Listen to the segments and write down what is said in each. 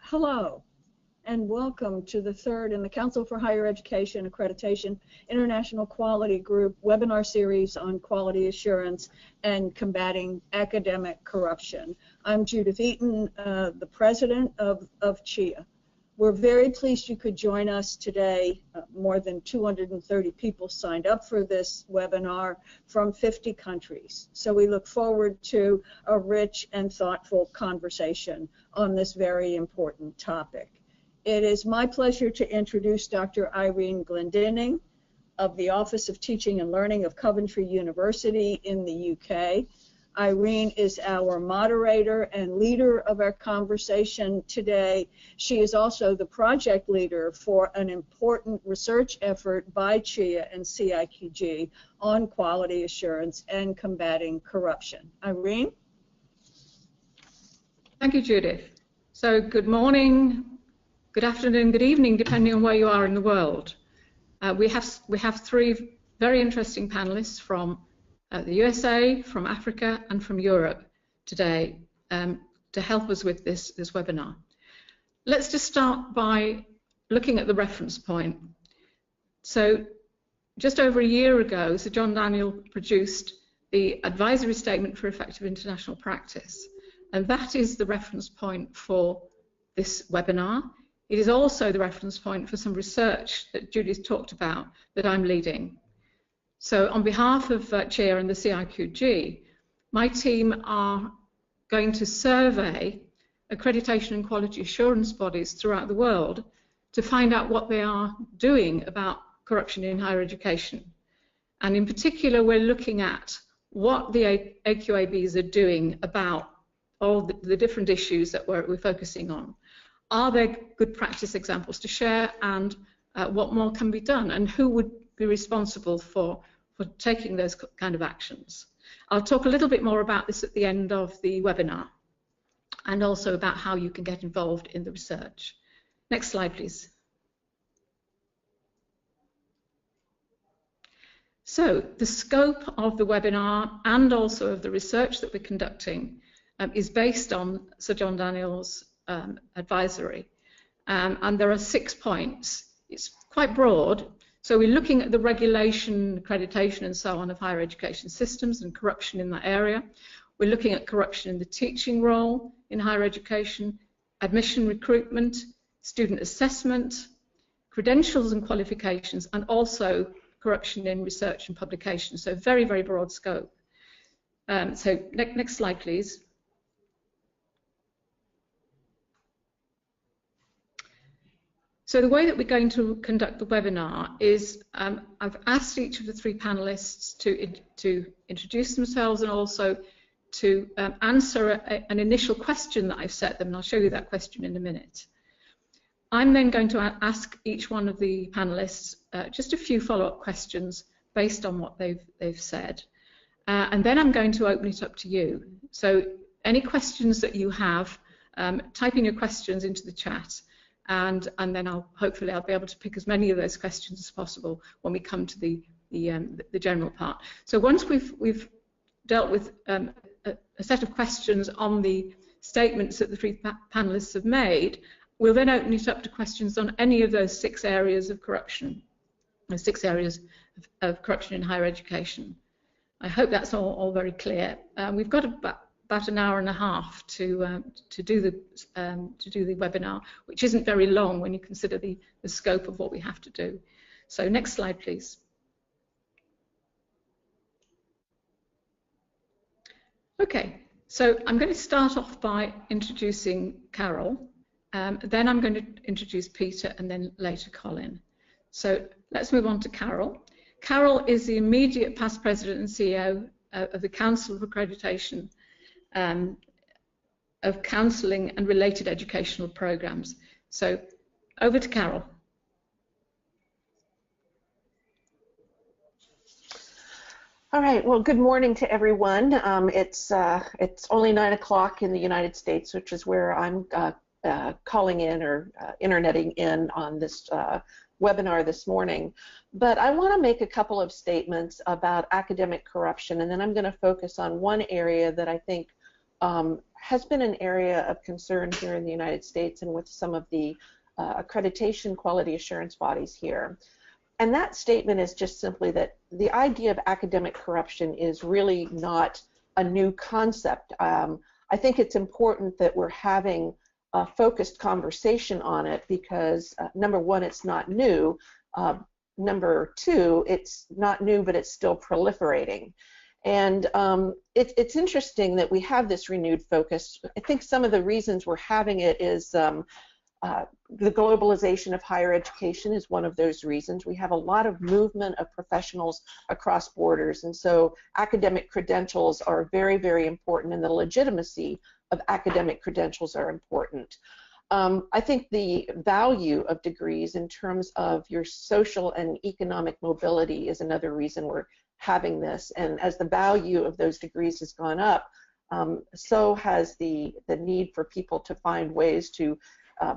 Hello, and welcome to the third in the Council for Higher Education Accreditation International Quality Group webinar series on quality assurance and combating academic corruption. I'm Judith Eaton, the president of QIA. We're very pleased you could join us today. More than 230 people signed up for this webinar from 50 countries. So we look forward to a rich and thoughtful conversation on this very important topic. It is my pleasure to introduce Dr. Irene Glendinning of the Office of Teaching and Learning of Coventry University in the UK. Irene is our moderator and leader of our conversation today. She is also the project leader for an important research effort by QIA and CIQG on quality assurance and combating corruption. Irene? Thank you, Judith. So good morning, good afternoon, good evening, depending on where you are in the world. We have three very interesting panelists from the USA, from Africa, and from Europe today to help us with this webinar. Let's just start by looking at the reference point. So just over a year ago, Sir John Daniel produced the Advisory Statement for Effective International Practice, and that is the reference point for this webinar. It is also the reference point for some research that Judy's talked about that I'm leading. So on behalf of QIA and the CIQG, my team are going to survey accreditation and quality assurance bodies throughout the world to find out what they are doing about corruption in higher education. And in particular, we're looking at what the AQABs are doing about all the different issues that we're focusing on. Are there good practice examples to share, and what more can be done, and who would be responsible for taking those kind of actions? I'll talk a little bit more about this at the end of the webinar, and also about how you can get involved in the research. Next slide, please. So the scope of the webinar and also of the research that we're conducting is based on Sir John Daniel's advisory, and there are 6 points. It's quite broad. So we're looking at the regulation, accreditation and so on of higher education systems and corruption in that area. We're looking at corruption in the teaching role in higher education, admission recruitment, student assessment, credentials and qualifications, and also corruption in research and publication. So very, very broad scope. So next slide, please. So the way that we're going to conduct the webinar is I've asked each of the 3 panelists to introduce themselves and also to answer an initial question that I've set them, and I'll show you that question in a minute. I'm then going to ask each one of the panelists just a few follow-up questions based on what they've said, and then I'm going to open it up to you. So any questions that you have, type in your questions into the chat. And then hopefully I'll be able to pick as many of those questions as possible when we come to the general part. So once we've dealt with a set of questions on the statements that the 3 panelists have made, we'll then open it up to questions on any of those 6 areas of corruption, or 6 areas of corruption in higher education. I hope that's all very clear. We've got about an hour and a half to do the webinar, which isn't very long when you consider the scope of what we have to do. So next slide, please. Okay, so I'm going to start off by introducing Carol, then I'm going to introduce Peter, and then later Colin. So let's move on to Carol. Carol is the immediate past president and CEO of the Council of Accreditation of counselling and related educational programs. So over to Carol. All right, well, good morning to everyone. It's only 9 o'clock in the United States, which is where I'm calling in or interneting in on this webinar this morning. But I want to make a couple of statements about academic corruption, and then I'm going to focus on one area that I think has been an area of concern here in the United States and with some of the accreditation quality assurance bodies here. And that statement is just simply that the idea of academic corruption is really not a new concept. I think it's important that we're having a focused conversation on it because, number one, it's not new. Number two, it's not new, but it's still proliferating. And it's interesting that we have this renewed focus. I think some of the reasons we're having it is the globalization of higher education is one of those reasons. We have a lot of movement of professionals across borders, and so academic credentials are very, very important, and the legitimacy of academic credentials are important. I think the value of degrees in terms of your social and economic mobility is another reason we're having this, and as the value of those degrees has gone up, so has the need for people to find ways to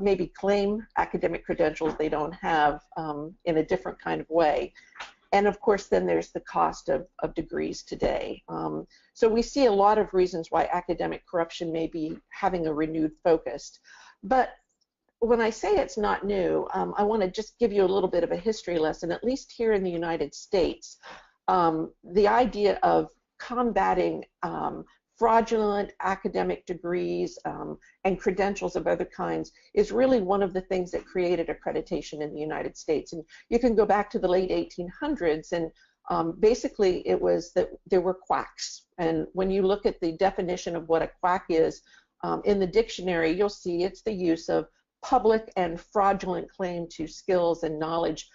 maybe claim academic credentials they don't have in a different kind of way. And of course, then there's the cost of degrees today. So we see a lot of reasons why academic corruption may be having a renewed focus. But when I say it's not new, I want to just give you a little bit of a history lesson, at least here in the United States. The idea of combating fraudulent academic degrees and credentials of other kinds is really one of the things that created accreditation in the United States. And you can go back to the late 1800s, and basically it was that there were quacks. And when you look at the definition of what a quack is in the dictionary, you'll see it's the use of public and fraudulent claim to skills and knowledge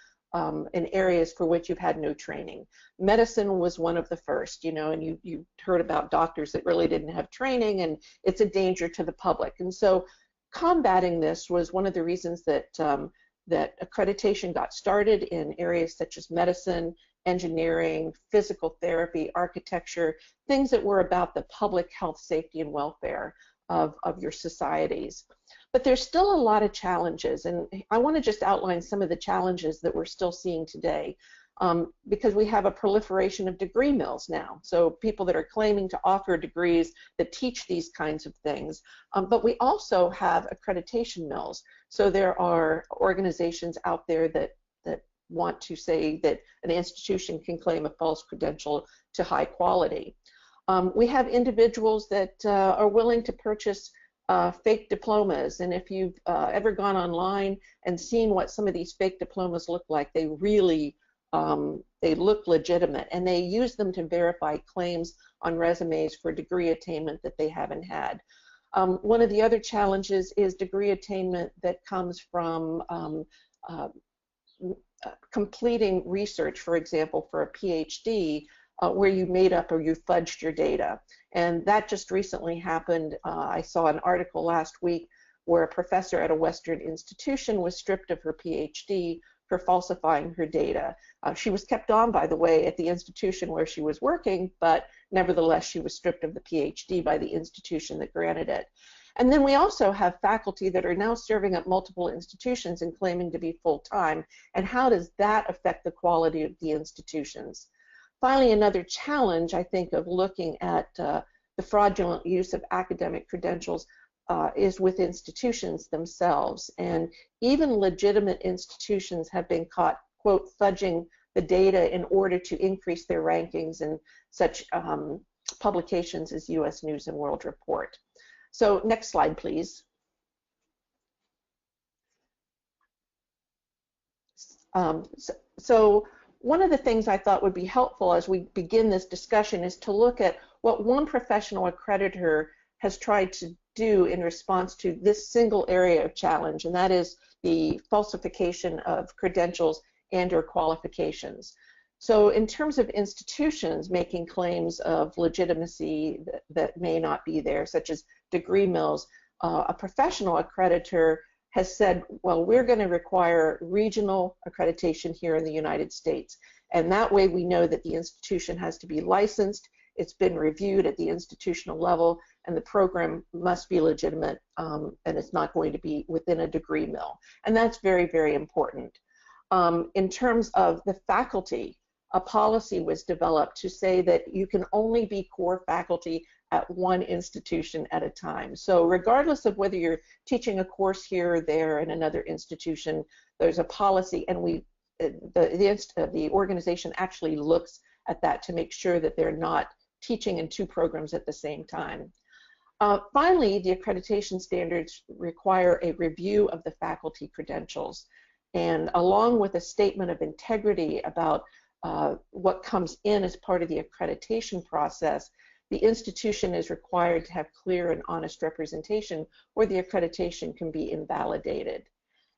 in areas for which you've had no training. Medicine was one of the first, you know, and you heard about doctors that really didn't have training, and it's a danger to the public. And so combating this was one of the reasons that that accreditation got started in areas such as medicine, engineering, physical therapy, architecture, things that were about the public health, safety, and welfare of your societies. But there's still a lot of challenges, and I want to just outline some of the challenges that we're still seeing today, because we have a proliferation of degree mills now, so people that are claiming to offer degrees that teach these kinds of things. But we also have accreditation mills, so there are organizations out there that want to say that an institution can claim a false credential to high quality. We have individuals that are willing to purchase fake diplomas, and if you've ever gone online and seen what some of these fake diplomas look like, they really they look legitimate, and they use them to verify claims on resumes for degree attainment that they haven't had. One of the other challenges is degree attainment that comes from completing research, for example, for a PhD, where you made up or you fudged your data. And that just recently happened. I saw an article last week where a professor at a Western institution was stripped of her PhD for falsifying her data. She was kept on, by the way, at the institution where she was working, but nevertheless she was stripped of the PhD by the institution that granted it. And then we also have faculty that are now serving at multiple institutions and claiming to be full-time, and how does that affect the quality of the institutions? Finally, another challenge, I think, of looking at the fraudulent use of academic credentials is with institutions themselves. And even legitimate institutions have been caught, quote, fudging the data in order to increase their rankings in such publications as U.S. News and World Report. So next slide, please. So one of the things I thought would be helpful as we begin this discussion is to look at what one professional accreditor has tried to do in response to this single area of challenge, and that is the falsification of credentials and or qualifications. So in terms of institutions making claims of legitimacy that may not be there, such as degree mills, a professional accreditor has said, well, we're going to require regional accreditation here in the United States. And that way we know that the institution has to be licensed, it's been reviewed at the institutional level, and the program must be legitimate, and it's not going to be within a degree mill. And that's very, very important. In terms of the faculty, a policy was developed to say that you can only be core faculty at one institution at a time. So regardless of whether you're teaching a course here or there in another institution, there's a policy, and the organization actually looks at that to make sure that they're not teaching in two programs at the same time. Finally, the accreditation standards require a review of the faculty credentials, and along with a statement of integrity about what comes in as part of the accreditation process, the institution is required to have clear and honest representation, or the accreditation can be invalidated.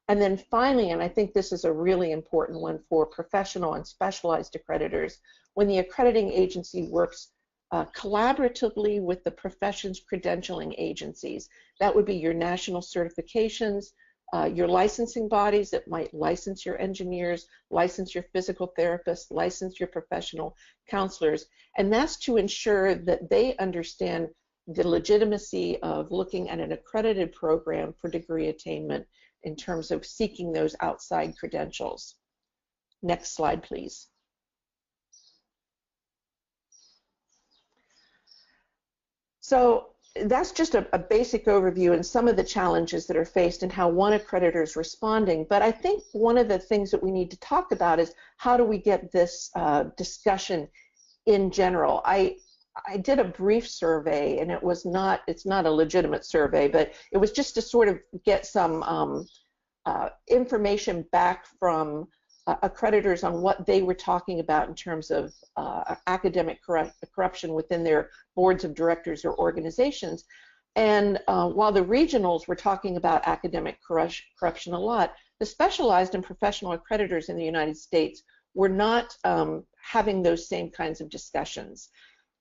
And then finally, and I think this is a really important one for professional and specialized accreditors, when the accrediting agency works collaboratively with the profession's credentialing agencies, that would be your national certifications, your licensing bodies that might license your engineers, license your physical therapists, license your professional counselors, and that's to ensure that they understand the legitimacy of looking at an accredited program for degree attainment in terms of seeking those outside credentials. Next slide, please. So that's just a basic overview and some of the challenges that are faced and how one accreditor is responding. But I think one of the things that we need to talk about is how do we get this discussion in general. I did a brief survey, and it's not a legitimate survey, but it was just to sort of get some information back from accreditors on what they were talking about in terms of academic corruption within their boards of directors or organizations. And while the regionals were talking about academic corruption a lot, the specialized and professional accreditors in the United States were not having those same kinds of discussions.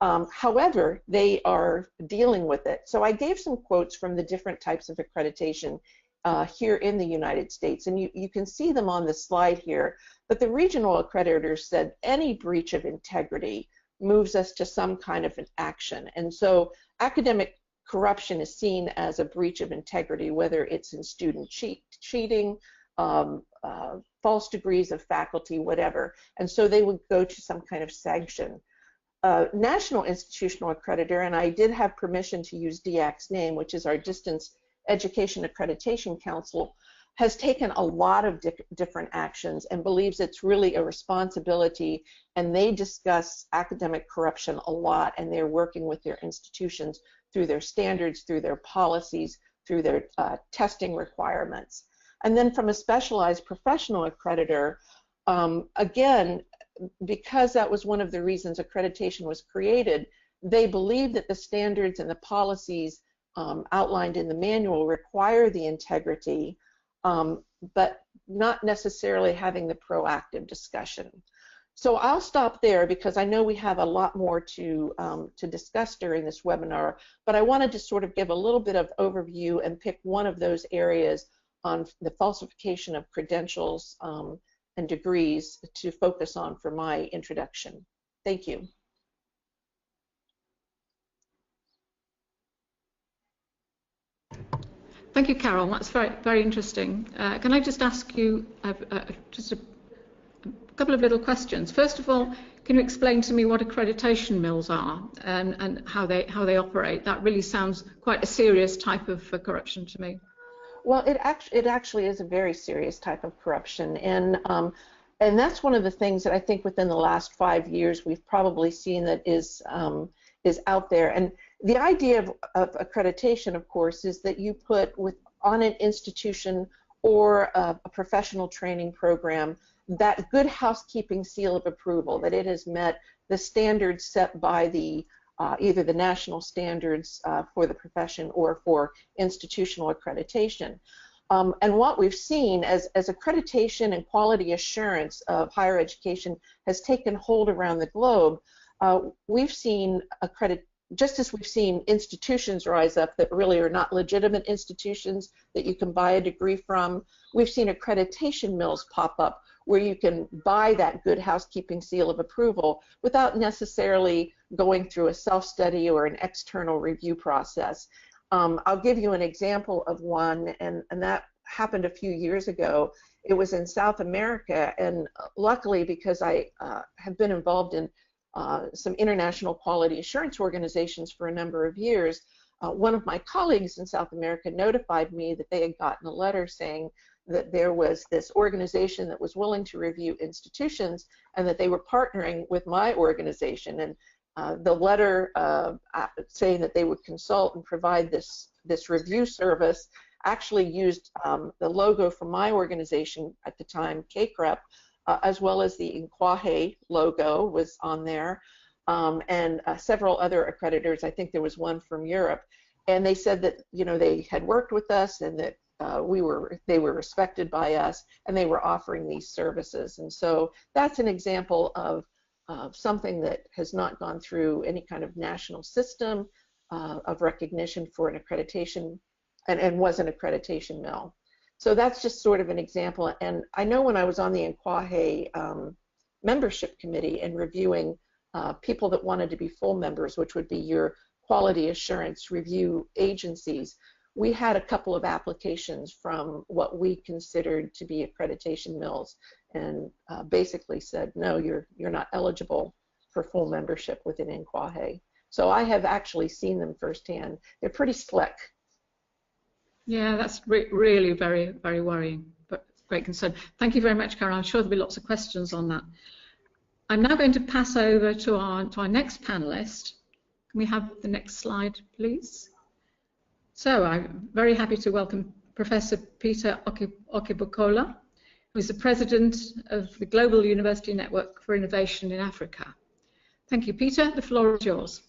However, they are dealing with it. So I gave some quotes from the different types of accreditation here in the United States, and you can see them on the slide here. But the regional accreditors said any breach of integrity moves us to some kind of an action. And so academic corruption is seen as a breach of integrity, whether it's in student cheating, false degrees of faculty, whatever. And so they would go to some kind of sanction. National Institutional Accreditor, and I did have permission to use DIAC's name, which is our Distance Education Accreditation Council, has taken a lot of different actions and believes it's really a responsibility, and they discuss academic corruption a lot, and they're working with their institutions through their standards, through their policies, through their testing requirements. And then from a specialized professional accreditor, again, because that was one of the reasons accreditation was created, they believe that the standards and the policies outlined in the manual require the integrity, but not necessarily having the proactive discussion. So I'll stop there because I know we have a lot more to discuss during this webinar, but I wanted to sort of give a little bit of overview and pick one of those areas on the falsification of credentials and degrees to focus on for my introduction. Thank you. Thank you, Carol. That's very, very interesting. Can I just ask you just a couple of little questions? First of all, can you explain to me what accreditation mills are and how they operate? That really sounds quite a serious type of corruption to me. Well, it actually is a very serious type of corruption, and that's one of the things that I think within the last 5 years we've probably seen that is out there. And the idea of accreditation, of course, is that you put on an institution or a professional training program that good housekeeping seal of approval, that it has met the standards set by the either the national standards for the profession or for institutional accreditation. And what we've seen as accreditation and quality assurance of higher education has taken hold around the globe, we've seen just as we've seen institutions rise up that really are not legitimate institutions that you can buy a degree from, we've seen accreditation mills pop up where you can buy that good housekeeping seal of approval without necessarily going through a self-study or an external review process. I'll give you an example of one, and that happened a few years ago. It was in South America, and luckily, because I have been involved in some international quality assurance organizations for a number of years, one of my colleagues in South America notified me that they had gotten a letter saying that there was this organization that was willing to review institutions and that they were partnering with my organization. And the letter saying that they would consult and provide this review service actually used the logo from my organization at the time, CACREP, as well as the INQUAHE logo was on there, and several other accreditors. I think there was one from Europe. And they said that, you know, they had worked with us and that they were respected by us and they were offering these services. And so that's an example of something that has not gone through any kind of national system of recognition for an accreditation and was an accreditation mill. So that's just sort of an example. And I know when I was on the INQUAHE membership committee and reviewing people that wanted to be full members, which would be your quality assurance review agencies, we had a couple of applications from what we considered to be accreditation mills, and basically said, no, you're not eligible for full membership within INQUAHE. So I have actually seen them firsthand. They're pretty slick. Yeah, that's really very, very worrying, but great concern. Thank you very much, Karen. I'm sure there'll be lots of questions on that. I'm now going to pass over to our next panelist. Can we have the next slide, please? So I'm very happy to welcome Professor Peter Okibukola, who is the President of the Global University Network for Innovation in Africa. Thank you, Peter. The floor is yours.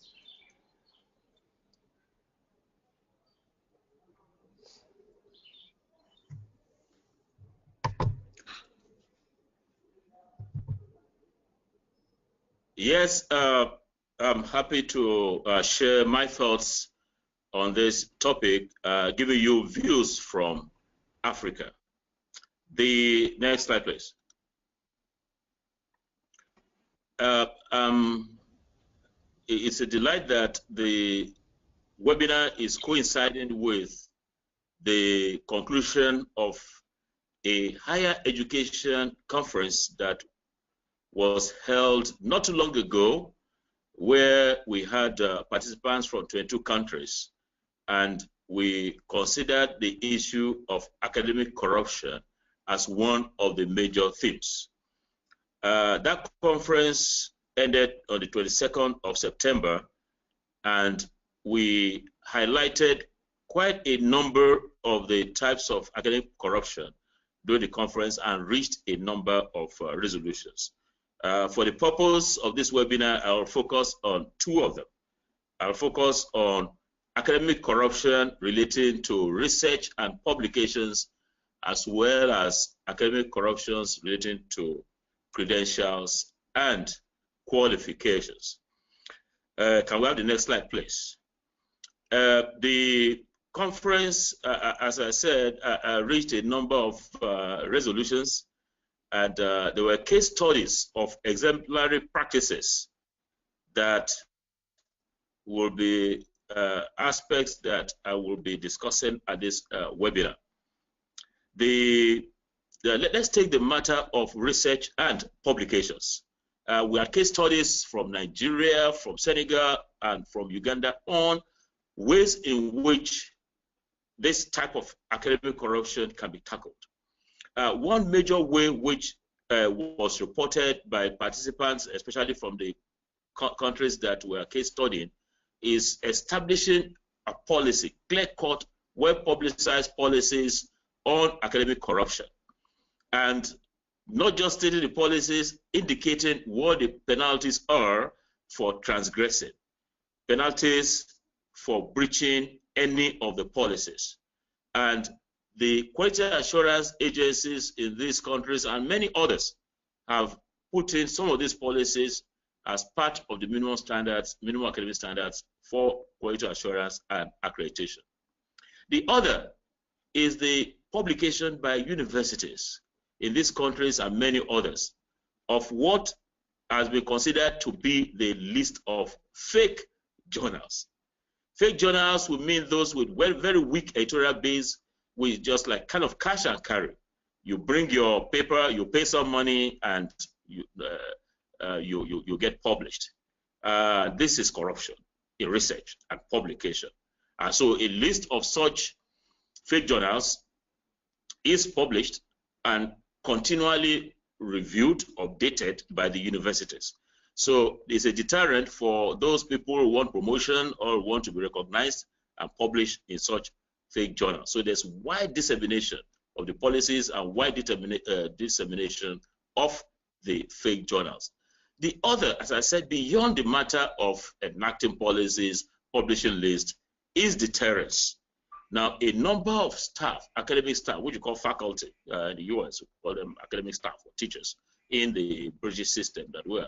Yes, I'm happy to share my thoughts on this topic, giving you views from Africa. The next slide, please. It's a delight that the webinar is coinciding with the conclusion of a higher education conference that was held not too long ago, where we had participants from 22 countries, and we considered the issue of academic corruption as one of the major themes. That conference ended on the 22nd of September, and we highlighted quite a number of the types of academic corruption during the conference and reached a number of resolutions. For the purpose of this webinar, I will focus on two of them. I'll focus on academic corruption relating to research and publications, as well as academic corruptions relating to credentials and qualifications. Can we have the next slide, please? The conference, as I said, reached a number of resolutions, and there were case studies of exemplary practices that will be aspects that I will be discussing at this webinar. Let's take the matter of research and publications. We had case studies from Nigeria, from Senegal, and from Uganda on ways in which this type of academic corruption can be tackled. One major way which was reported by participants, especially from the countries that were case studying, is establishing a policy, clear-cut, well-publicized policies on academic corruption. And not just stating the policies, indicating what the penalties are for transgressing, penalties for breaching any of the policies. And the quality assurance agencies in these countries and many others have put in some of these policies as part of the minimum standards, minimum academic standards for quality assurance and accreditation. The other is the publication by universities in these countries and many others of what has been considered to be the list of fake journals. Fake journals would mean those with very weak editorial base, with just like kind of cash and carry. You bring your paper, you pay some money, and you get published. this is corruption in research and publication. And so a list of such fake journals is published and continually reviewed, updated by the universities. So it's a deterrent for those people who want promotion or want to be recognized and published in such fake journals. So there's wide dissemination of the policies and wide dissemination of the fake journals. The other, as I said, beyond the matter of enacting policies, publishing lists, is deterrence. Now, a number of staff, academic staff, which you call faculty in the US, we call them academic staff or teachers in the British system that we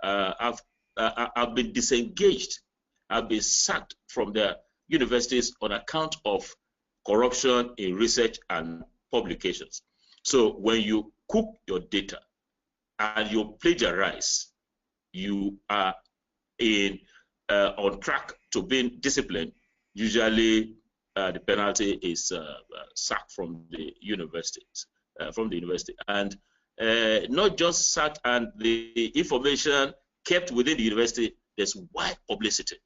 are, have been disengaged, have been sacked from their universities on account of corruption in research and publications. So when you cook your data and you plagiarize, you are on track to being disciplined. Usually, the penalty is sacked from the universities, and not just sacked, and the information kept within the university. There's wide publicity.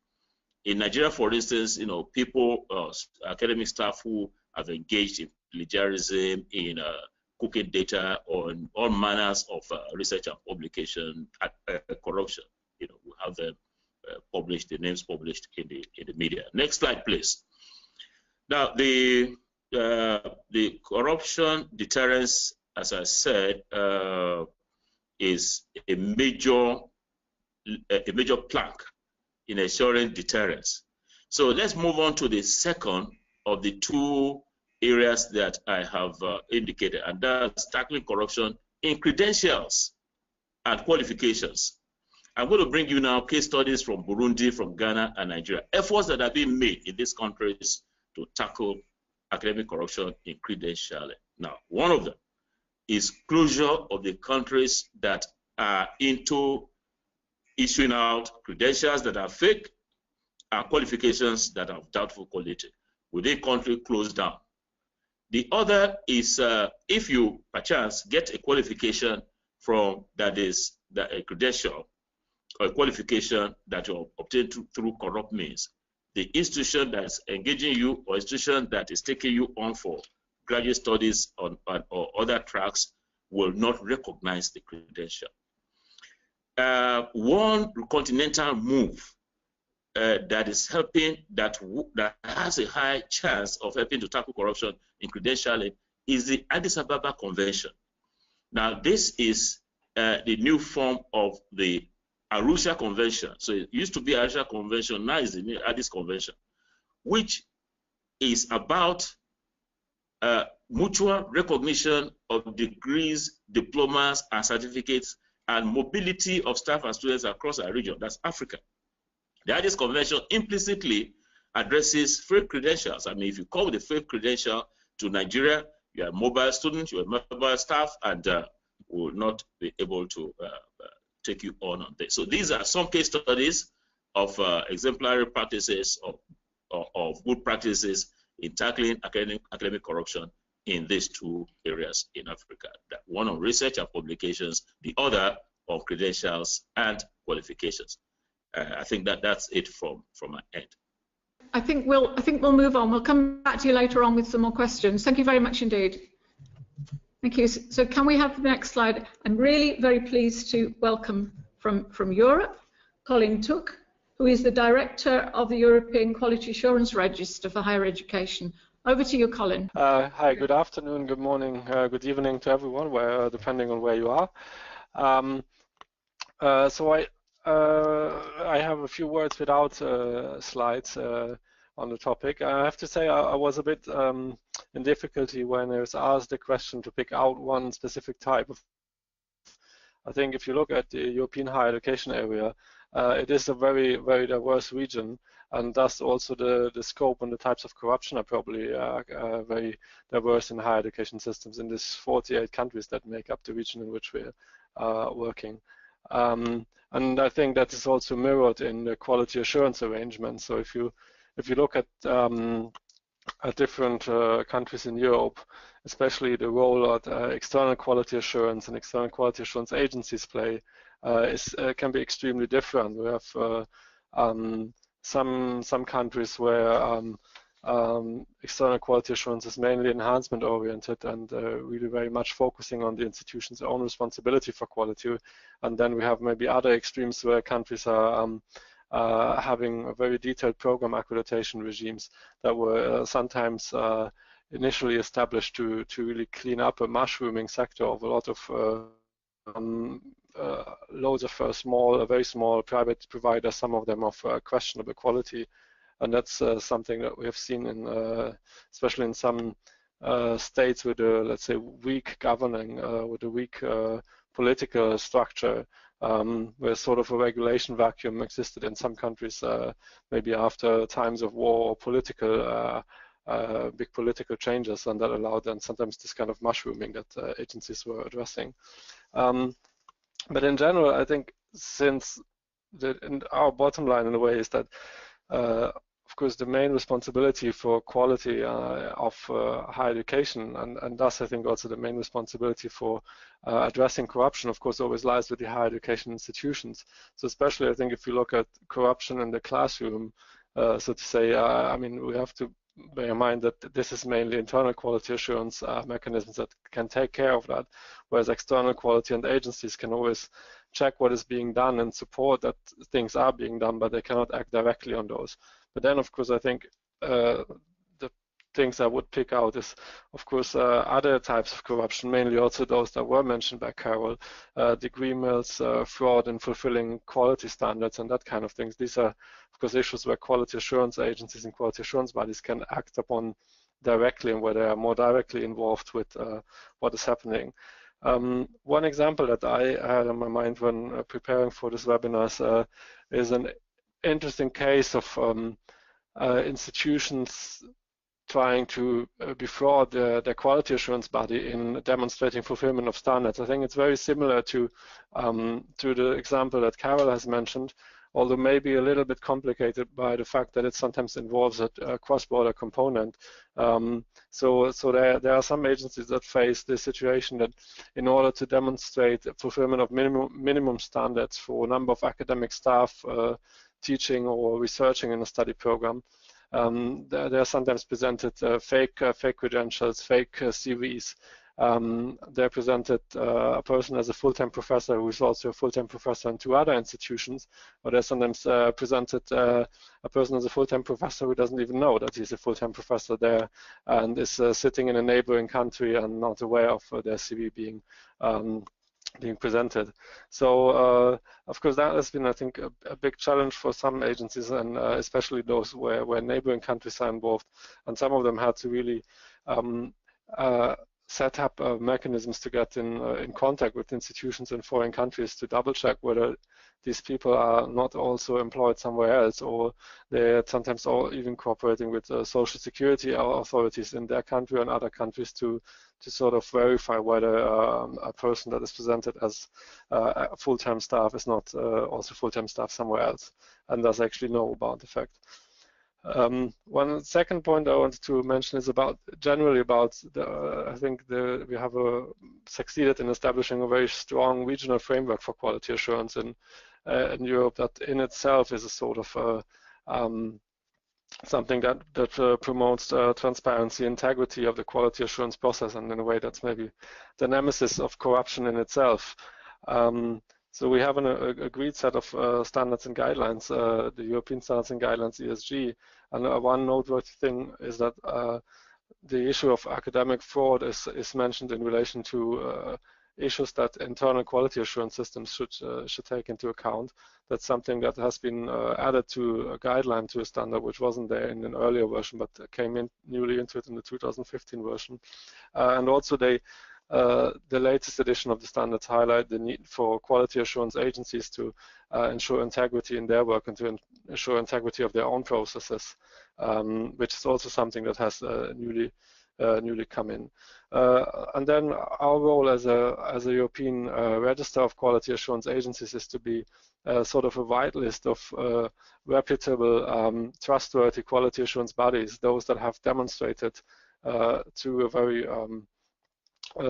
In Nigeria, for instance, people, academic staff who have engaged in plagiarism, in cooking data on all manners of research and publication, corruption. We have them published, the names published in the media. Next slide, please. Now, the corruption deterrence, as I said, is a major plank in ensuring deterrence. So let's move on to the second of the two areas that I have indicated, and that's tackling corruption in credentials and qualifications. I'm going to bring you now case studies from Burundi, from Ghana, and Nigeria. Efforts that are being made in these countries to tackle academic corruption in credentialing. Now, one of them is closure of the countries that are into issuing out credentials that are fake and qualifications that are of doubtful quality. Within country, closed down. The other is if you, perchance, get a qualification from a credential or a qualification that you obtained through corrupt means, the institution that's engaging you or institution that is taking you on for graduate studies or other tracks will not recognize the credential. One continental move that is helping, that has a high chance of helping to tackle corruption in credentialing is the Addis Ababa Convention. Now, this is the new form of the Arusha Convention. So it used to be Arusha Convention, now it's the new Addis Convention, which is about mutual recognition of degrees, diplomas, and certificates, and mobility of staff and students across our region. That's Africa. The Addis Convention implicitly addresses fake credentials. I mean, if you come with a fake credential to Nigeria, you're a mobile student, you're a mobile staff, and will not be able to take you on this. So these are some case studies of exemplary practices of good practices in tackling academic corruption in these two areas in Africa. One on research and publications, the other on credentials and qualifications. I think that's it from my end. I think we'll move on. We'll come back to you later on with some more questions. Thank you very much indeed. Thank you. So can we have the next slide? I'm really very pleased to welcome from Europe, Colin Took, who is the Director of the European Quality Assurance Register for Higher Education. Over to you, Colin. Hi, good afternoon, good morning, good evening to everyone, depending on where you are. So I have a few words without slides on the topic. I have to say I was a bit in difficulty when I was asked the question to pick out one specific type of. I think if you look at the European higher education area, it is a very, very diverse region, and thus also the scope and the types of corruption are probably very diverse in higher education systems in these 48 countries that make up the region in which we are working. And I think that is also mirrored in the quality assurance arrangement. So if you look at different countries in Europe, especially the role that external quality assurance and external quality assurance agencies play, can be extremely different. We have some countries where external quality assurance is mainly enhancement oriented and really very much focusing on the institution's own responsibility for quality. And then we have maybe other extremes where countries are having very detailed program accreditation regimes that were sometimes initially established to really clean up a mushrooming sector of a lot of loads of very small private providers, some of them of questionable quality. And that's something that we have seen in, especially in some states with a, let's say, weak governing, with a weak political structure, where sort of a regulation vacuum existed in some countries, maybe after times of war or political, big political changes, and that allowed then sometimes this kind of mushrooming that agencies were addressing. But in general, I think since our bottom line in a way is that of course, the main responsibility for quality of higher education, and thus I think also the main responsibility for addressing corruption, of course, always lies with the higher education institutions. So especially I think if you look at corruption in the classroom, so to say, I mean, we have to bear in mind that this is mainly internal quality assurance mechanisms that can take care of that, whereas external quality and agencies can always check what is being done and support that things are being done, but they cannot act directly on those. But then, of course, I think the things I would pick out is, of course, other types of corruption, mainly also those that were mentioned by Carol, degree mills, fraud in fulfilling quality standards and that kind of things. These are, of course, issues where quality assurance agencies and quality assurance bodies can act upon directly and where they are more directly involved with what is happening. One example that I had in my mind when preparing for this webinar is an interesting case of institutions trying to defraud their quality assurance body in demonstrating fulfillment of standards. I think it's very similar to the example that Carol has mentioned, although maybe a little bit complicated by the fact that it sometimes involves a cross-border component. So there are some agencies that face the situation that in order to demonstrate fulfillment of minimum standards for a number of academic staff teaching or researching in a study program, they are sometimes presented fake credentials, fake CVs. They're presented a person as a full-time professor who is also a full-time professor in two other institutions, or they're sometimes presented a person as a full-time professor who doesn't even know that he's a full-time professor there and is sitting in a neighboring country and not aware of their CV being presented. So of course that has been, I think, a big challenge for some agencies, and especially those where neighboring countries are involved, and some of them had to really set up mechanisms to get in contact with institutions in foreign countries to double check whether these people are not also employed somewhere else, or they're sometimes even cooperating with social security authorities in their country and other countries to sort of verify whether a person that is presented as full-time staff is not also full-time staff somewhere else and does actually know about the fact. One second point I wanted to mention is generally about I think we have succeeded in establishing a very strong regional framework for quality assurance in Europe that in itself is a sort of something that promotes transparency, integrity of the quality assurance process, and in a way that's maybe the nemesis of corruption in itself. So we have an agreed set of standards and guidelines, the European Standards and Guidelines, ESG, and one noteworthy thing is that the issue of academic fraud is mentioned in relation to issues that internal quality assurance systems should take into account. That's something that has been added to a guideline, to a standard, which wasn't there in an earlier version, but came in newly into it in the 2015 version. And also the latest edition of the standards highlight the need for quality assurance agencies to ensure integrity in their work and to ensure integrity of their own processes, which is also something that has newly come in. And then our role as a European register of quality assurance agencies is to be sort of a white list of reputable, trustworthy quality assurance bodies, those that have demonstrated through a very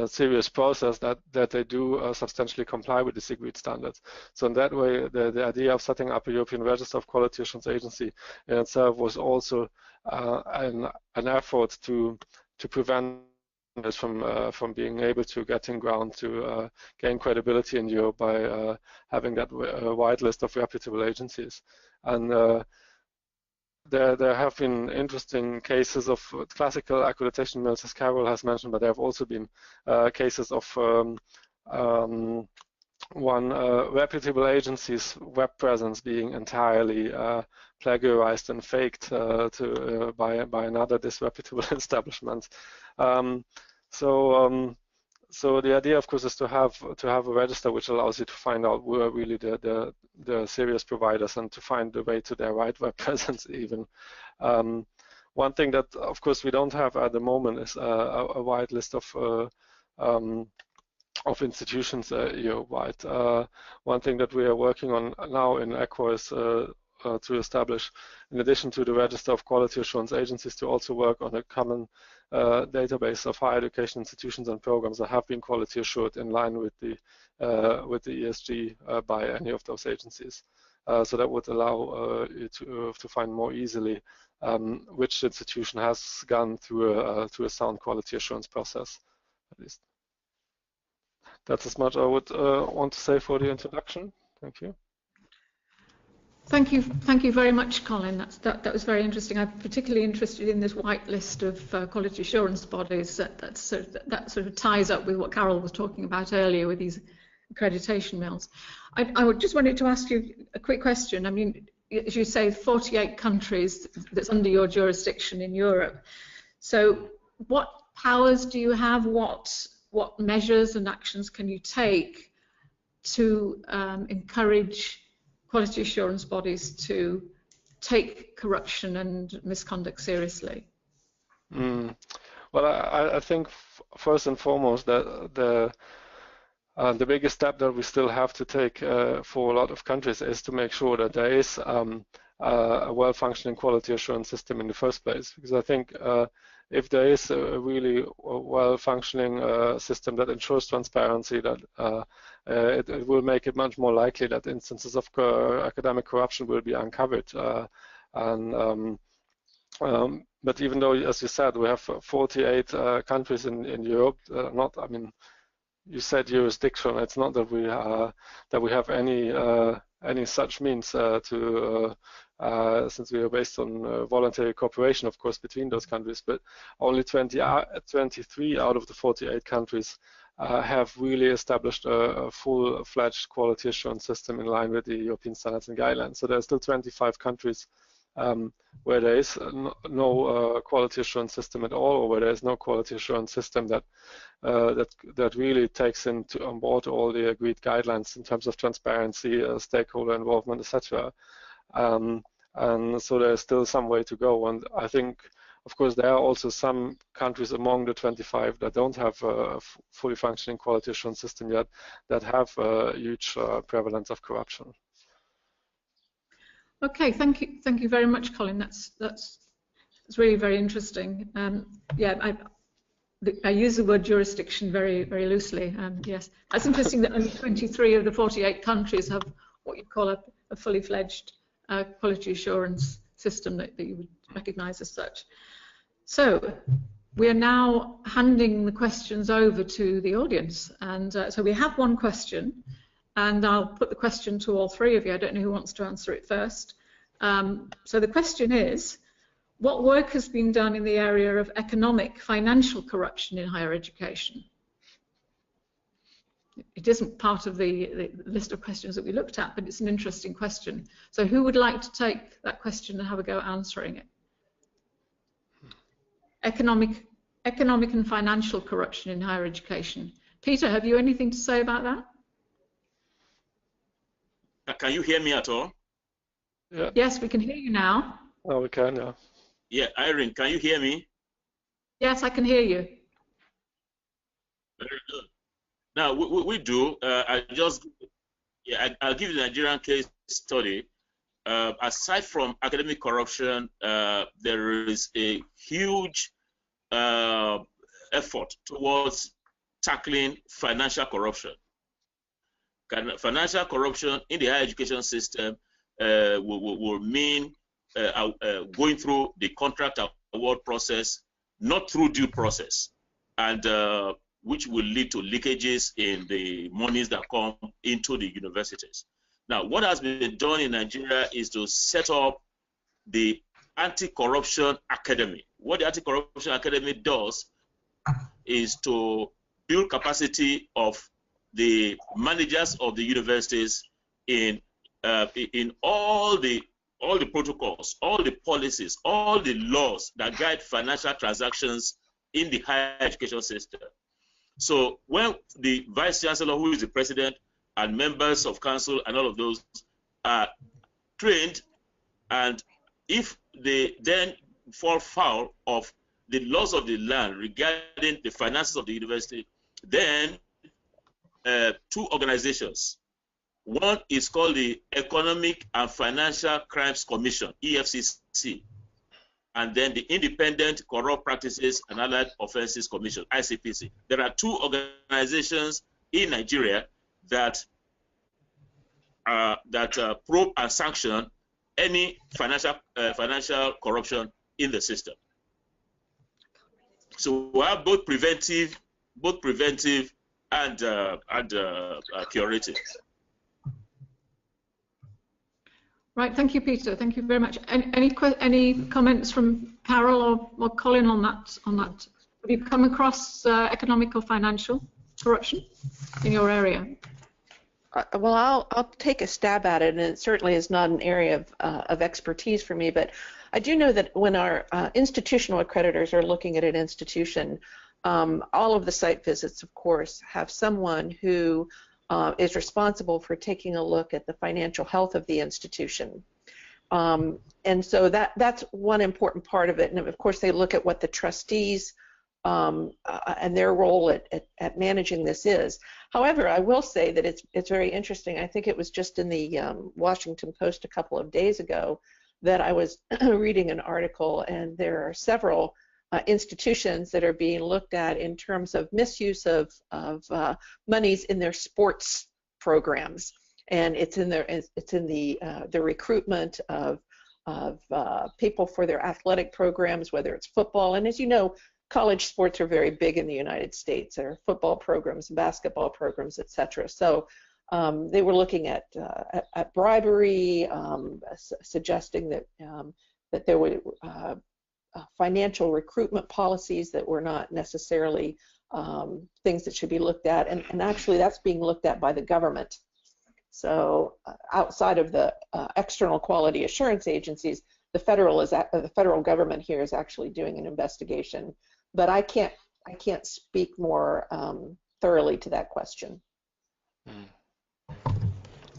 serious process that they do substantially comply with these agreed standards. So in that way, the idea of setting up a European Register of Quality Assurance Agency in itself was also an effort to prevent us from being able to get in ground to gain credibility in Europe by having that wide list of reputable agencies. And there have been interesting cases of classical accreditation mills, as Carol has mentioned, but there have also been cases of one reputable agency's web presence being entirely plagiarized and faked by another disreputable establishment. So the idea, of course, is to have a register which allows you to find out who are really the serious providers and to find the way to their right web presence even. One thing that, of course, we don't have at the moment is a wide list of institutions Europe-wide. One thing that we are working on now in ECHO is to establish, in addition to the Register of Quality Assurance Agencies, to also work on a common database of higher education institutions and programs that have been quality assured in line with the ESG by any of those agencies. So that would allow you to find more easily which institution has gone through a sound quality assurance process, at least. That's as much I would want to say for the introduction. Thank you. Thank you very much, Colin. That was very interesting. I'm particularly interested in this white list of quality assurance bodies. That sort of ties up with what Carol was talking about earlier with these accreditation mills. I just wanted to ask you a quick question. I mean, as you say, 48 countries that's under your jurisdiction in Europe. So, what powers do you have? What measures and actions can you take to encourage quality assurance bodies to take corruption and misconduct seriously? Well, I think first and foremost that the biggest step that we still have to take for a lot of countries is to make sure that there is a well-functioning quality assurance system in the first place. Because I think if there is a really well-functioning system that ensures transparency, that it will make it much more likely that instances of academic corruption will be uncovered. But even though, as you said, we have 48 countries in Europe, I mean, you said jurisdiction. It's not that we have any such means to, since we are based on voluntary cooperation, of course, between those countries. But only 23 out of the 48 countries have really established a full-fledged quality assurance system in line with the European standards and guidelines. So there are still 25 countries where there is no quality assurance system at all, or where there is no quality assurance system that really takes on board all the agreed guidelines in terms of transparency, stakeholder involvement, etc. And so there is still some way to go. And I think, of course, there are also some countries among the 25 that don't have a fully functioning quality assurance system yet, that have a huge prevalence of corruption. Okay, thank you very much, Colin. That's really very interesting. Yeah, I use the word jurisdiction very loosely. Yes, that's interesting that only 23 of the 48 countries have what you call a fully fledged quality assurance system that you would recognise as such. So we are now handing the questions over to the audience, and so we have one question. And I'll put the question to all three of you. I don't know who wants to answer it first. So the question is, what work has been done in the area of economic, financial corruption in higher education? It isn't part of the list of questions that we looked at, but it's an interesting question. So who would like to take that question and have a go at answering it? Economic and financial corruption in higher education. Peter, have you anything to say about that? Can you hear me at all? Yeah. Yes, we can hear you now. Oh, we can, yeah. Yeah, Irene, can you hear me? Yes, I can hear you. Very good. Now, we do. I'll give you the Nigerian case study. Aside from academic corruption, there is a huge effort towards tackling financial corruption. Financial corruption in the higher education system will mean going through the contract award process, not through due process, and which will lead to leakages in the monies that come into the universities. Now, what has been done in Nigeria is to set up the Anti-Corruption Academy. What the Anti-Corruption Academy does is to build capacity of the managers of the universities in all the protocols, all the policies, all the laws that guide financial transactions in the higher education system. So when the Vice Chancellor, who is the President, and members of council and all of those are trained, and if they then fall foul of the laws of the land regarding the finances of the university, then two organizations. One is called the Economic and Financial Crimes Commission, EFCC, and then the Independent Corrupt Practices and Allied Offenses Commission, ICPC. There are two organizations in Nigeria that probe and sanction any financial corruption in the system. So we have both preventive and curative. Right, thank you, Peter. Thank you very much. Any comments from Carol or Colin on that? Have you come across economic or financial corruption in your area? Well, I'll take a stab at it, and it certainly is not an area of expertise for me, but I do know that when our institutional accreditors are looking at an institution, all of the site visits, of course, have someone who is responsible for taking a look at the financial health of the institution. And so that's one important part of it. And of course, they look at what the trustees and their role at managing this is. However, I will say that it's very interesting. I think it was just in the Washington Post a couple of days ago that I was reading an article, and there are several institutions that are being looked at in terms of misuse of monies in their sports programs, and it's in the recruitment of people for their athletic programs, whether it's football, and as you know, college sports are very big in the United States. There are football programs, basketball programs, etc. So they were looking at bribery, suggesting that there were financial recruitment policies that were not necessarily things that should be looked at, and actually that's being looked at by the government. So outside of the external quality assurance agencies, the federal government here is actually doing an investigation. But I can't speak more thoroughly to that question.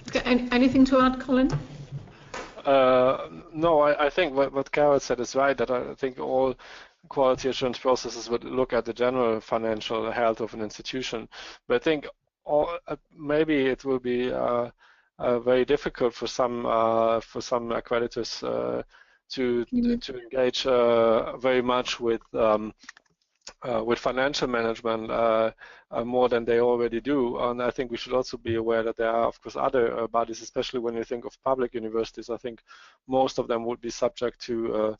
Okay, anything to add, Colin? No, I think what Carol said is right, that I think all quality assurance processes would look at the general financial health of an institution. But I think maybe it will be very difficult for some accreditors to engage very much with financial management more than they already do. And I think we should also be aware that there are, of course, other bodies, especially when you think of public universities. I think most of them would be subject to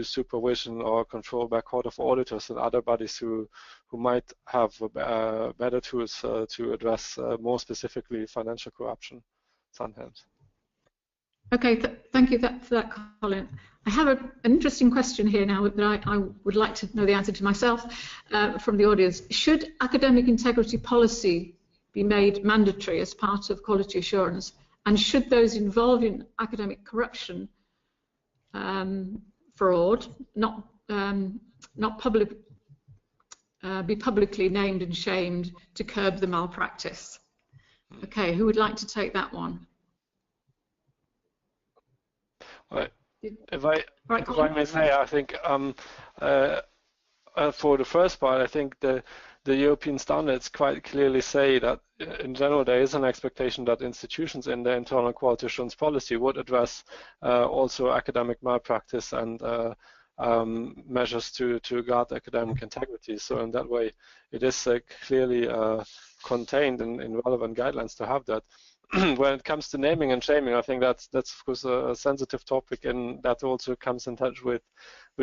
supervision or control by Court of Auditors and other bodies who might have better tools to address more specifically financial corruption sometimes. Okay, thank you for that, Colin. I have an interesting question here now that I would like to know the answer to myself from the audience. Should academic integrity policy be made mandatory as part of quality assurance, and should those involved in academic corruption, fraud, not be publicly named and shamed to curb the malpractice? Okay, who would like to take that one? Right. If I may say, I think for the first part, I think the European standards quite clearly say that in general there is an expectation that institutions in their internal quality assurance policy would address also academic malpractice and measures to guard academic integrity. So in that way, it is clearly contained in relevant guidelines to have that. When it comes to naming and shaming, I think that's of course a sensitive topic, and that also comes in touch with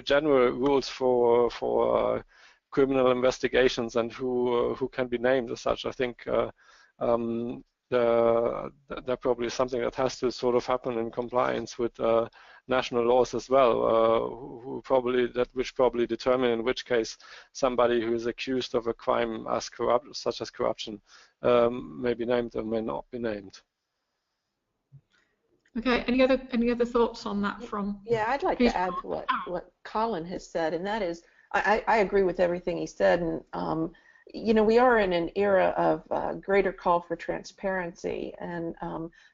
general rules for criminal investigations and who can be named as such. I think that probably is something that has to sort of happen in compliance with national laws as well, which probably determine in which case somebody who is accused of a crime such as corruption may be named or may not be named. Okay. Any other thoughts on that from? Yeah, I'd like to add to what Colin has said, and that is, I agree with everything he said, and you know, we are in an era of greater call for transparency, and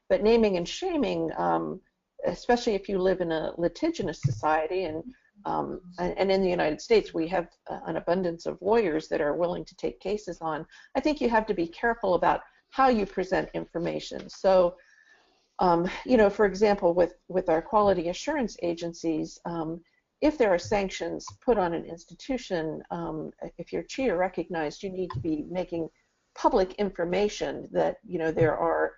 but naming and shaming, especially if you live in a litigious society, and in the United States we have an abundance of lawyers that are willing to take cases on. I think you have to be careful about how you present information. So, you know, for example, with our quality assurance agencies, if there are sanctions put on an institution, if you're CHIA recognized, you need to be making public information that, you know, there are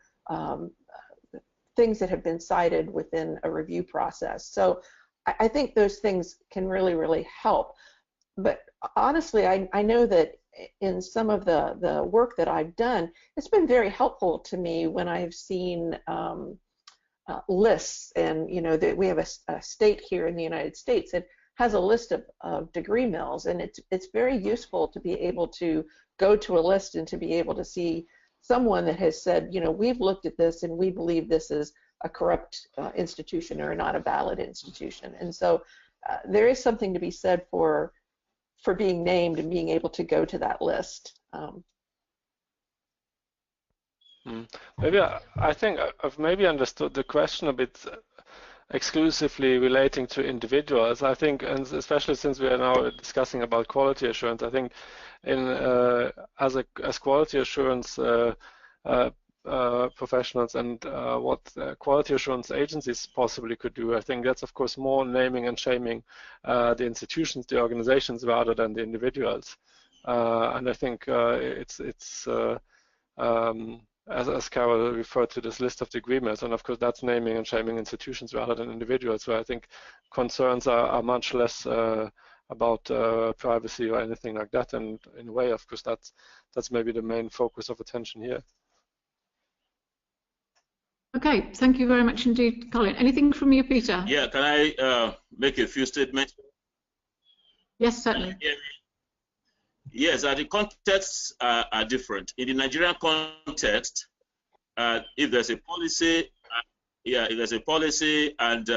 things that have been cited within a review process. So I think those things can really, really help. But honestly, I know that in some of the work that I've done, it's been very helpful to me when I've seen lists, and you know that we have a state here in the United States that has a list of degree mills, and it's very useful to be able to go to a list and to be able to see someone that has said, you know, we've looked at this and we believe this is a corrupt institution or not a valid institution. And so there is something to be said for being named and being able to go to that list. Maybe I think I've maybe understood the question a bit exclusively relating to individuals. I think, and especially since we are now discussing about quality assurance, I think as quality assurance professionals and what quality assurance agencies possibly could do, I think that's of course more naming and shaming the institutions, the organizations, rather than the individuals. And I think it's as Carol referred to this list of degree mills, and of course that's naming and shaming institutions rather than individuals, so I think concerns are much less about privacy or anything like that, and in a way, of course, that's maybe the main focus of attention here. Okay, thank you very much indeed, Colin. Anything from you, Peter? Yeah, can I make a few statements? Yes, certainly. Yes, the contexts are different. In the Nigerian context, if there's a policy, if there's a policy, and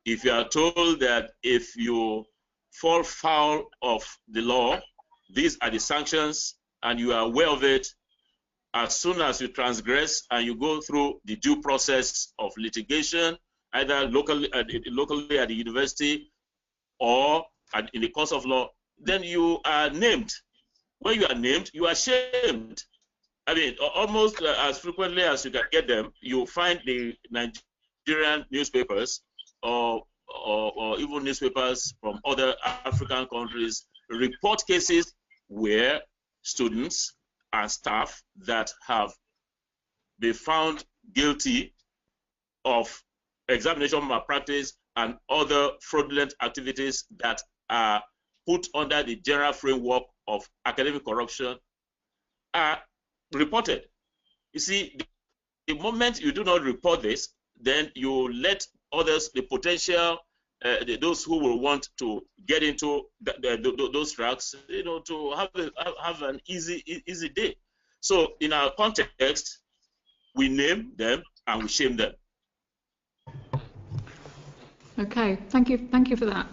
if you are told that if you fall foul of the law, these are the sanctions, and you are aware of it, as soon as you transgress and you go through the due process of litigation, either locally at the university or in the course of law, then you are named. When you are named, you are shamed. I mean, almost as frequently as you can get them, you find the Nigerian newspapers or even newspapers from other African countries report cases where students and staff that have been found guilty of examination malpractice and other fraudulent activities that are put under the general framework of academic corruption are reported. You see, the moment you do not report this, then you let others, the potential, those who will want to get into those tracks, you know, to have an easy day. So in our context, we name them and we shame them. Okay, thank you for that.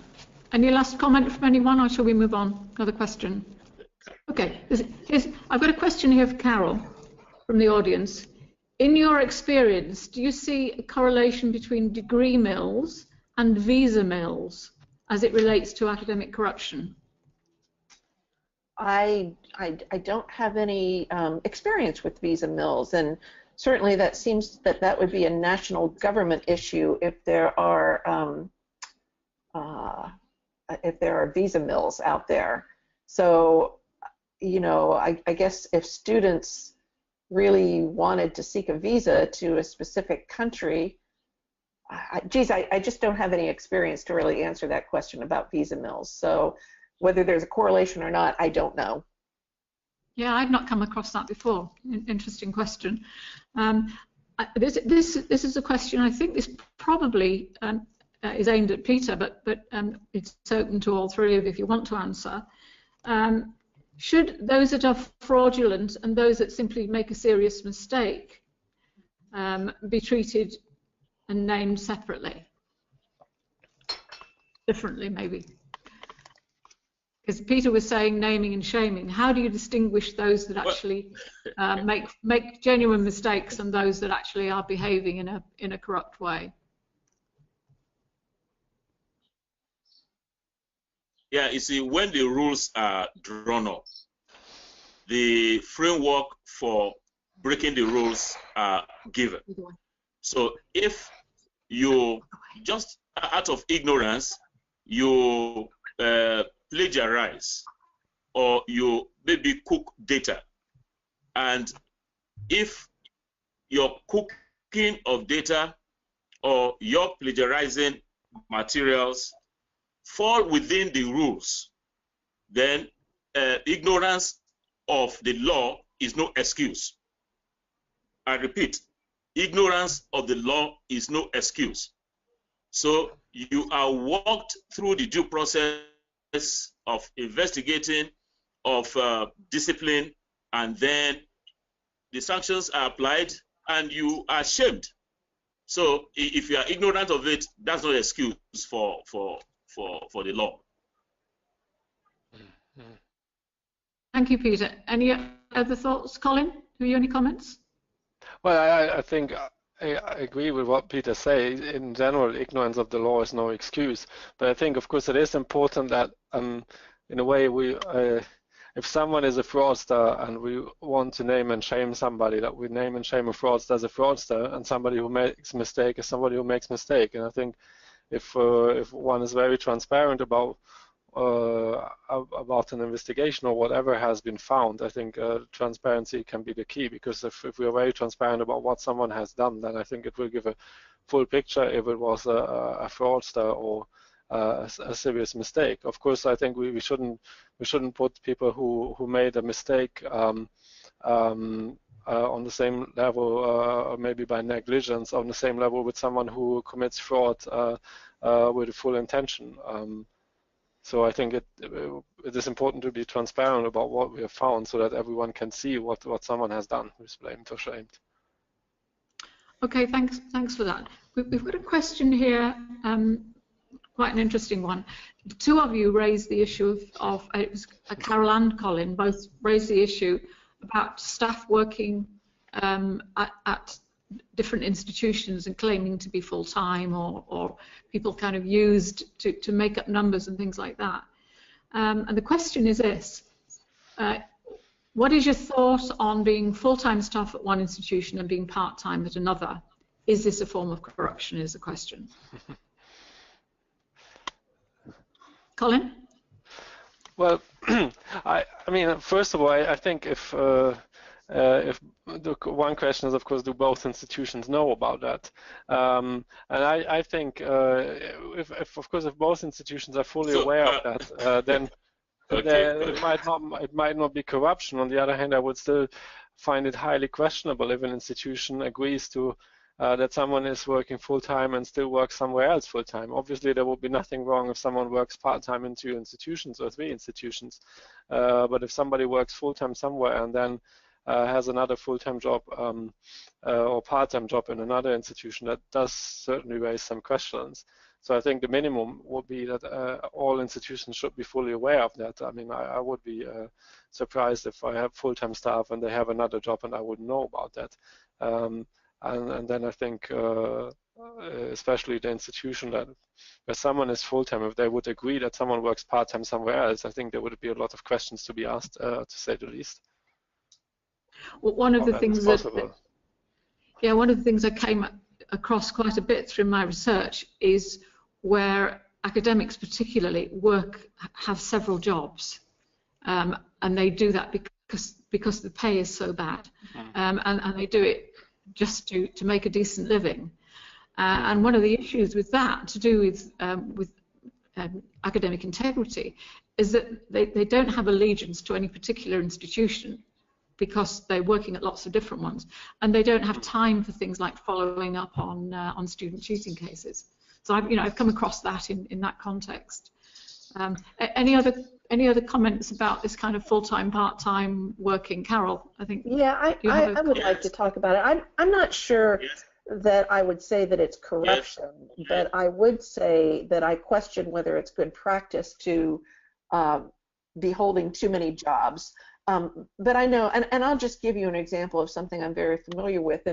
Any last comment from anyone, or shall we move on? Another question? Okay, I've got a question here for Carol from the audience. In your experience, do you see a correlation between degree mills and visa mills as it relates to academic corruption? I don't have any experience with visa mills, and certainly that seems that would be a national government issue if there are if there are visa mills out there. So, you know, I guess if students really wanted to seek a visa to a specific country, geez, I just don't have any experience to really answer that question about visa mills. So whether there's a correlation or not, I don't know. Yeah, I've not come across that before. Interesting question. This is a question, I think this probably is aimed at Peter, but it's open to all three of you if you want to answer. Should those that are fraudulent and those that simply make a serious mistake be treated and named separately? Differently, maybe. Because Peter was saying naming and shaming. How do you distinguish those that actually make genuine mistakes and those that actually are behaving in a corrupt way? Yeah, you see, when the rules are drawn up, the framework for breaking the rules are given. So if you just out of ignorance, you plagiarize or you maybe cook data, and if your cooking of data or your plagiarizing materials fall within the rules, then ignorance of the law is no excuse. I repeat, ignorance of the law is no excuse. So you are walked through the due process of investigating, of discipline, and then the sanctions are applied and you are shamed. So if you are ignorant of it, that's not an excuse for the law. Thank you, Peter. Any other thoughts, Colin? Have you any comments? Well, I think I agree with what Peter says. In general, ignorance of the law is no excuse. But I think, of course, it is important that, in a way, if someone is a fraudster and we want to name and shame somebody, that we name and shame a fraudster as a fraudster, and somebody who makes a mistake is somebody who makes a mistake. And I think if one is very transparent about an investigation or whatever has been found, I think transparency can be the key, because if we are very transparent about what someone has done, then I think it will give a full picture if it was a fraudster or a serious mistake. Of course, I think we shouldn't put people who made a mistake on the same level, or maybe by negligence, on the same level with someone who commits fraud with a full intention. So I think it is important to be transparent about what we have found, so that everyone can see what someone has done who's blamed or shamed. Okay, thanks for that. We've got a question here, quite an interesting one. The two of you raised the issue of it was Carol and Colin both raised the issue about staff working at different institutions and claiming to be full-time, or people kind of used to make up numbers and things like that. And the question is this: what is your thought on being full-time staff at one institution and being part-time at another? Is this a form of corruption, is the question. Colin? Well, I mean, first of all, I think if the one question is, of course, do both institutions know about that? And I think if of course, if both institutions are fully aware of that, then it might not be corruption. On the other hand, I would still find it highly questionable if an institution agrees to that someone is working full-time and still works somewhere else full-time. Obviously, there would be nothing wrong if someone works part-time in 2 institutions or 3 institutions. But if somebody works full-time somewhere and then has another full-time job or part-time job in another institution, that does certainly raise some questions. So I think the minimum would be that all institutions should be fully aware of that. I mean, I would be surprised if I have full-time staff and they have another job and I wouldn't know about that. And then I think, especially the institution that where someone is full-time, if they would agree that someone works part-time somewhere else, I think there would be a lot of questions to be asked, to say the least. Well, one of the things one of the things I came across quite a bit through my research is where academics particularly have several jobs, and they do that because the pay is so bad, and they do it just to make a decent living. And one of the issues with that, to do with academic integrity, is that they don't have allegiance to any particular institution because they're working at lots of different ones, and they don't have time for things like following up on student cheating cases. So I've come across that in that context. Any other comments about this kind of full-time, part-time working? Carol, I think. Yeah, I would like to talk about it. I'm not sure that I would say that it's corruption, but I would say that I question whether it's good practice to be holding too many jobs. But I know, and I'll just give you an example of something I'm very familiar with.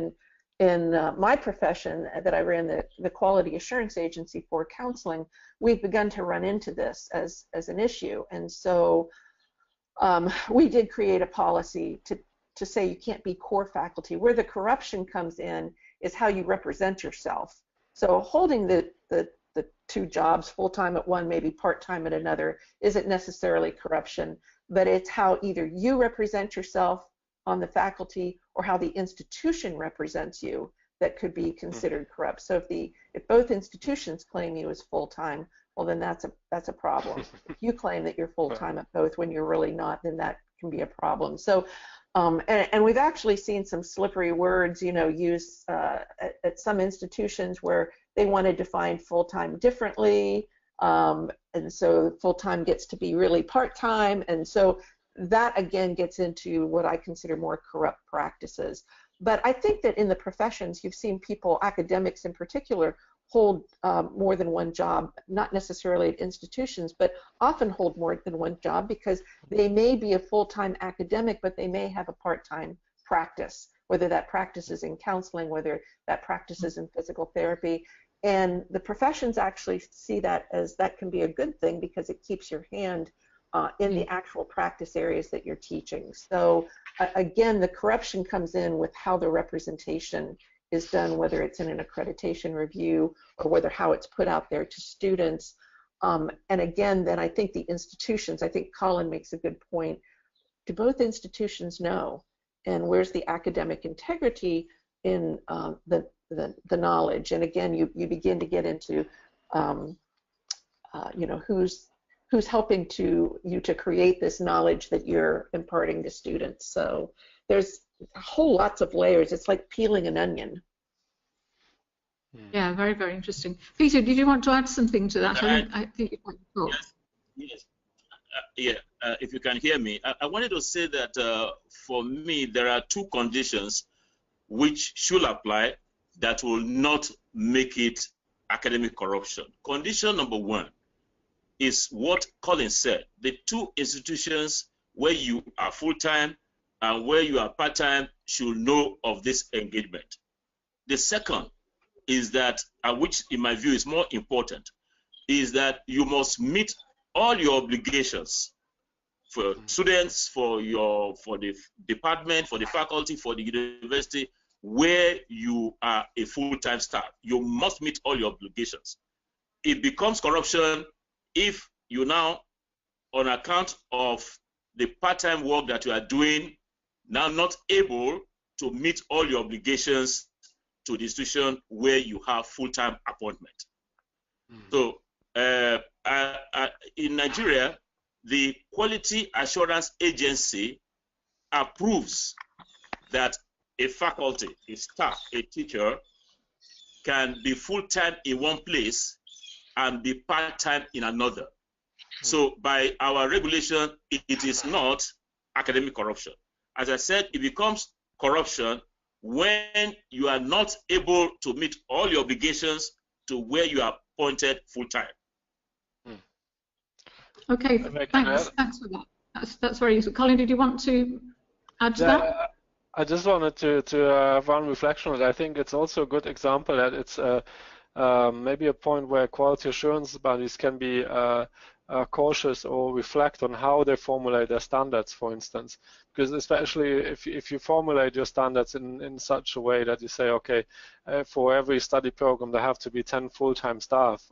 In my profession that I ran the quality assurance agency for counseling, we've begun to run into this as an issue. And so we did create a policy to say you can't be core faculty. Where the corruption comes in is how you represent yourself. So holding the two jobs, full-time at one, maybe part-time at another, isn't necessarily corruption, but it's how either you represent yourself on the faculty or how the institution represents you that could be considered corrupt. So if both institutions claim you as full-time, well, then that's a problem. If you claim that you're full-time at both when you're really not, then that can be a problem. So and we've actually seen some slippery words, used at some institutions where they want to define full-time differently, and so full-time gets to be really part-time, and so that again gets into what I consider more corrupt practices. But I think that in the professions, you've seen people, academics in particular, hold more than one job, not necessarily at institutions, but often hold more than one job because they may be a full-time academic, but they may have a part-time practice, whether that practice is in counseling, whether that practice is in physical therapy. And the professions actually see that as that can be a good thing because it keeps your hand in the actual practice areas that you're teaching. So again, the corruption comes in with how the representation is done, whether it's in an accreditation review or whether how it's put out there to students. And again, then I think the institutions, I think Colin makes a good point. Do both institutions know? And where's the academic integrity in the knowledge? And again, you begin to get into who's helping you to create this knowledge that you're imparting to students. So there's whole lots of layers. It's like peeling an onion. Yeah, very, very interesting. Peter, did you want to add something to that? I think you might talk. Yes. If you can hear me, I wanted to say that for me, there are two conditions which should apply that will not make it academic corruption. Condition number one is what Colin said. The two institutions where you are full-time and where you are part-time should know of this engagement. The second is that, which in my view is more important, is that you must meet all your obligations for students, for the department, for the faculty, for the university, where you are a full-time staff. You must meet all your obligations. It becomes corruption if you now, on account of the part-time work that you are doing, now not able to meet all your obligations to the institution where you have full-time appointment. So in Nigeria, the Quality Assurance Agency approves that a faculty, a staff, a teacher can be full-time in one place and be part-time in another. So by our regulation, it is not academic corruption. As I said, it becomes corruption when you are not able to meet all your obligations to where you are appointed full-time. Okay, thanks for that. That's very useful. Colin, did you want to add to that? I just wanted to have one reflection on it. I think it's also a good example that it's maybe a point where quality assurance bodies can be cautious or reflect on how they formulate their standards, for instance. Because especially if you formulate your standards in such a way that you say, okay, for every study program there have to be 10 full-time staff,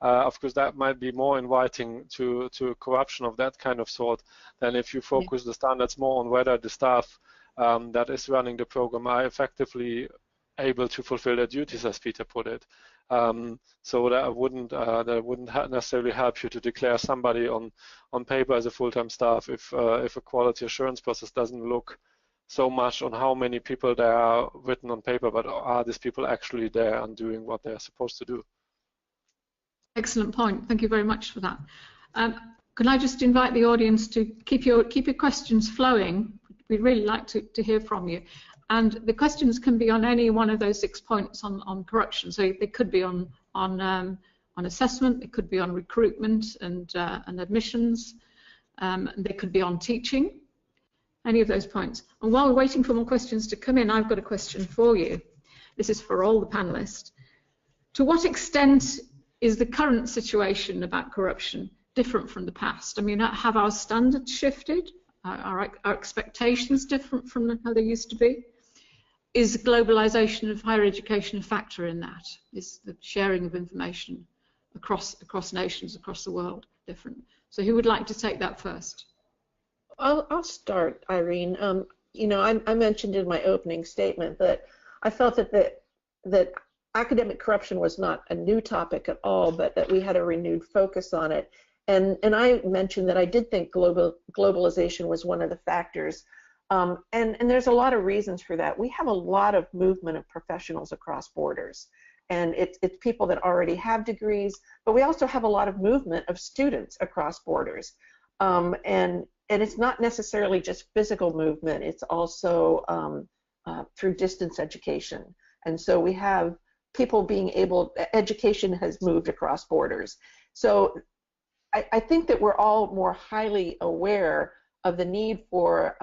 of course, that might be more inviting to corruption of that kind of sort than if you focus the standards more on whether the staff that is running the program are effectively able to fulfill their duties, as Peter put it. So that wouldn't necessarily help you to declare somebody on paper as a full-time staff if a quality assurance process doesn't look so much on how many people there are written on paper, but are these people actually there and doing what they're supposed to do? Excellent point. Thank you very much for that. Can I just invite the audience to keep your questions flowing? We'd really like to hear from you. And the questions can be on any one of those 6 points on corruption. So they could be on assessment, they could be on recruitment and admissions, they could be on teaching, any of those points. And while we're waiting for more questions to come in, I've got a question for you. This is for all the panelists. To what extent is the current situation about corruption different from the past? I mean, have our standards shifted? Are expectations different from how they used to be? Is globalization of higher education a factor in that? Is the sharing of information across nations, across the world different? So who would like to take that first? I'll start, Irene. You know, I mentioned in my opening statement that I felt that academic corruption was not a new topic at all, but that we had a renewed focus on it. And I mentioned that I did think globalization was one of the factors. And there's a lot of reasons for that. We have a lot of movement of professionals across borders. And it's people that already have degrees, but we also have a lot of movement of students across borders. And it's not necessarily just physical movement, it's also through distance education. And so we have people being able, education has moved across borders. So I think that we're all more highly aware of the need for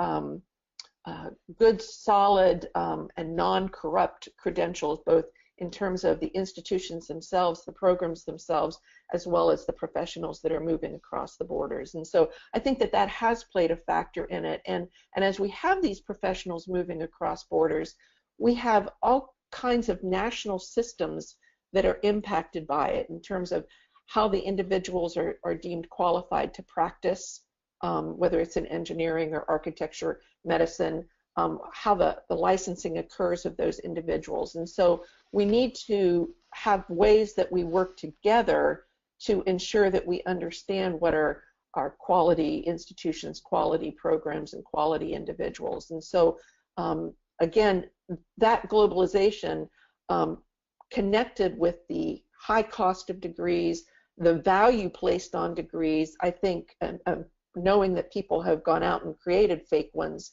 good, solid, and non-corrupt credentials, both in terms of the institutions themselves, the programs themselves, as well as the professionals that are moving across the borders. And so I think that that has played a factor in it. And as we have these professionals moving across borders, we have all kinds of national systems that are impacted by it in terms of how the individuals are deemed qualified to practice, whether it's in engineering or architecture, medicine, how the licensing occurs of those individuals. And so we need to have ways that we work together to ensure that we understand what are our quality institutions, quality programs, and quality individuals. And so, again, that globalization connected with the high cost of degrees, the value placed on degrees, I think, knowing that people have gone out and created fake ones,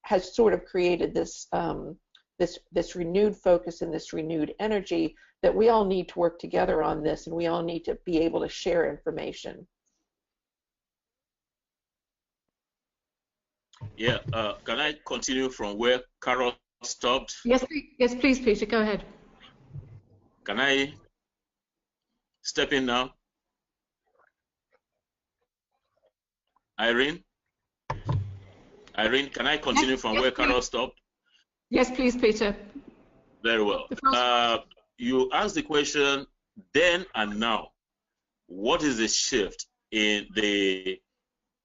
has sort of created this this renewed focus and this renewed energy that we all need to work together on this, and we all need to be able to share information. Yeah, can I continue from where Carol stopped? Yes, please, Peter, go ahead. Can I step in now? Irene? Irene, can I continue from where Carol stopped? Yes, please, Peter. Very well. You asked the question, then and now, what is the shift in the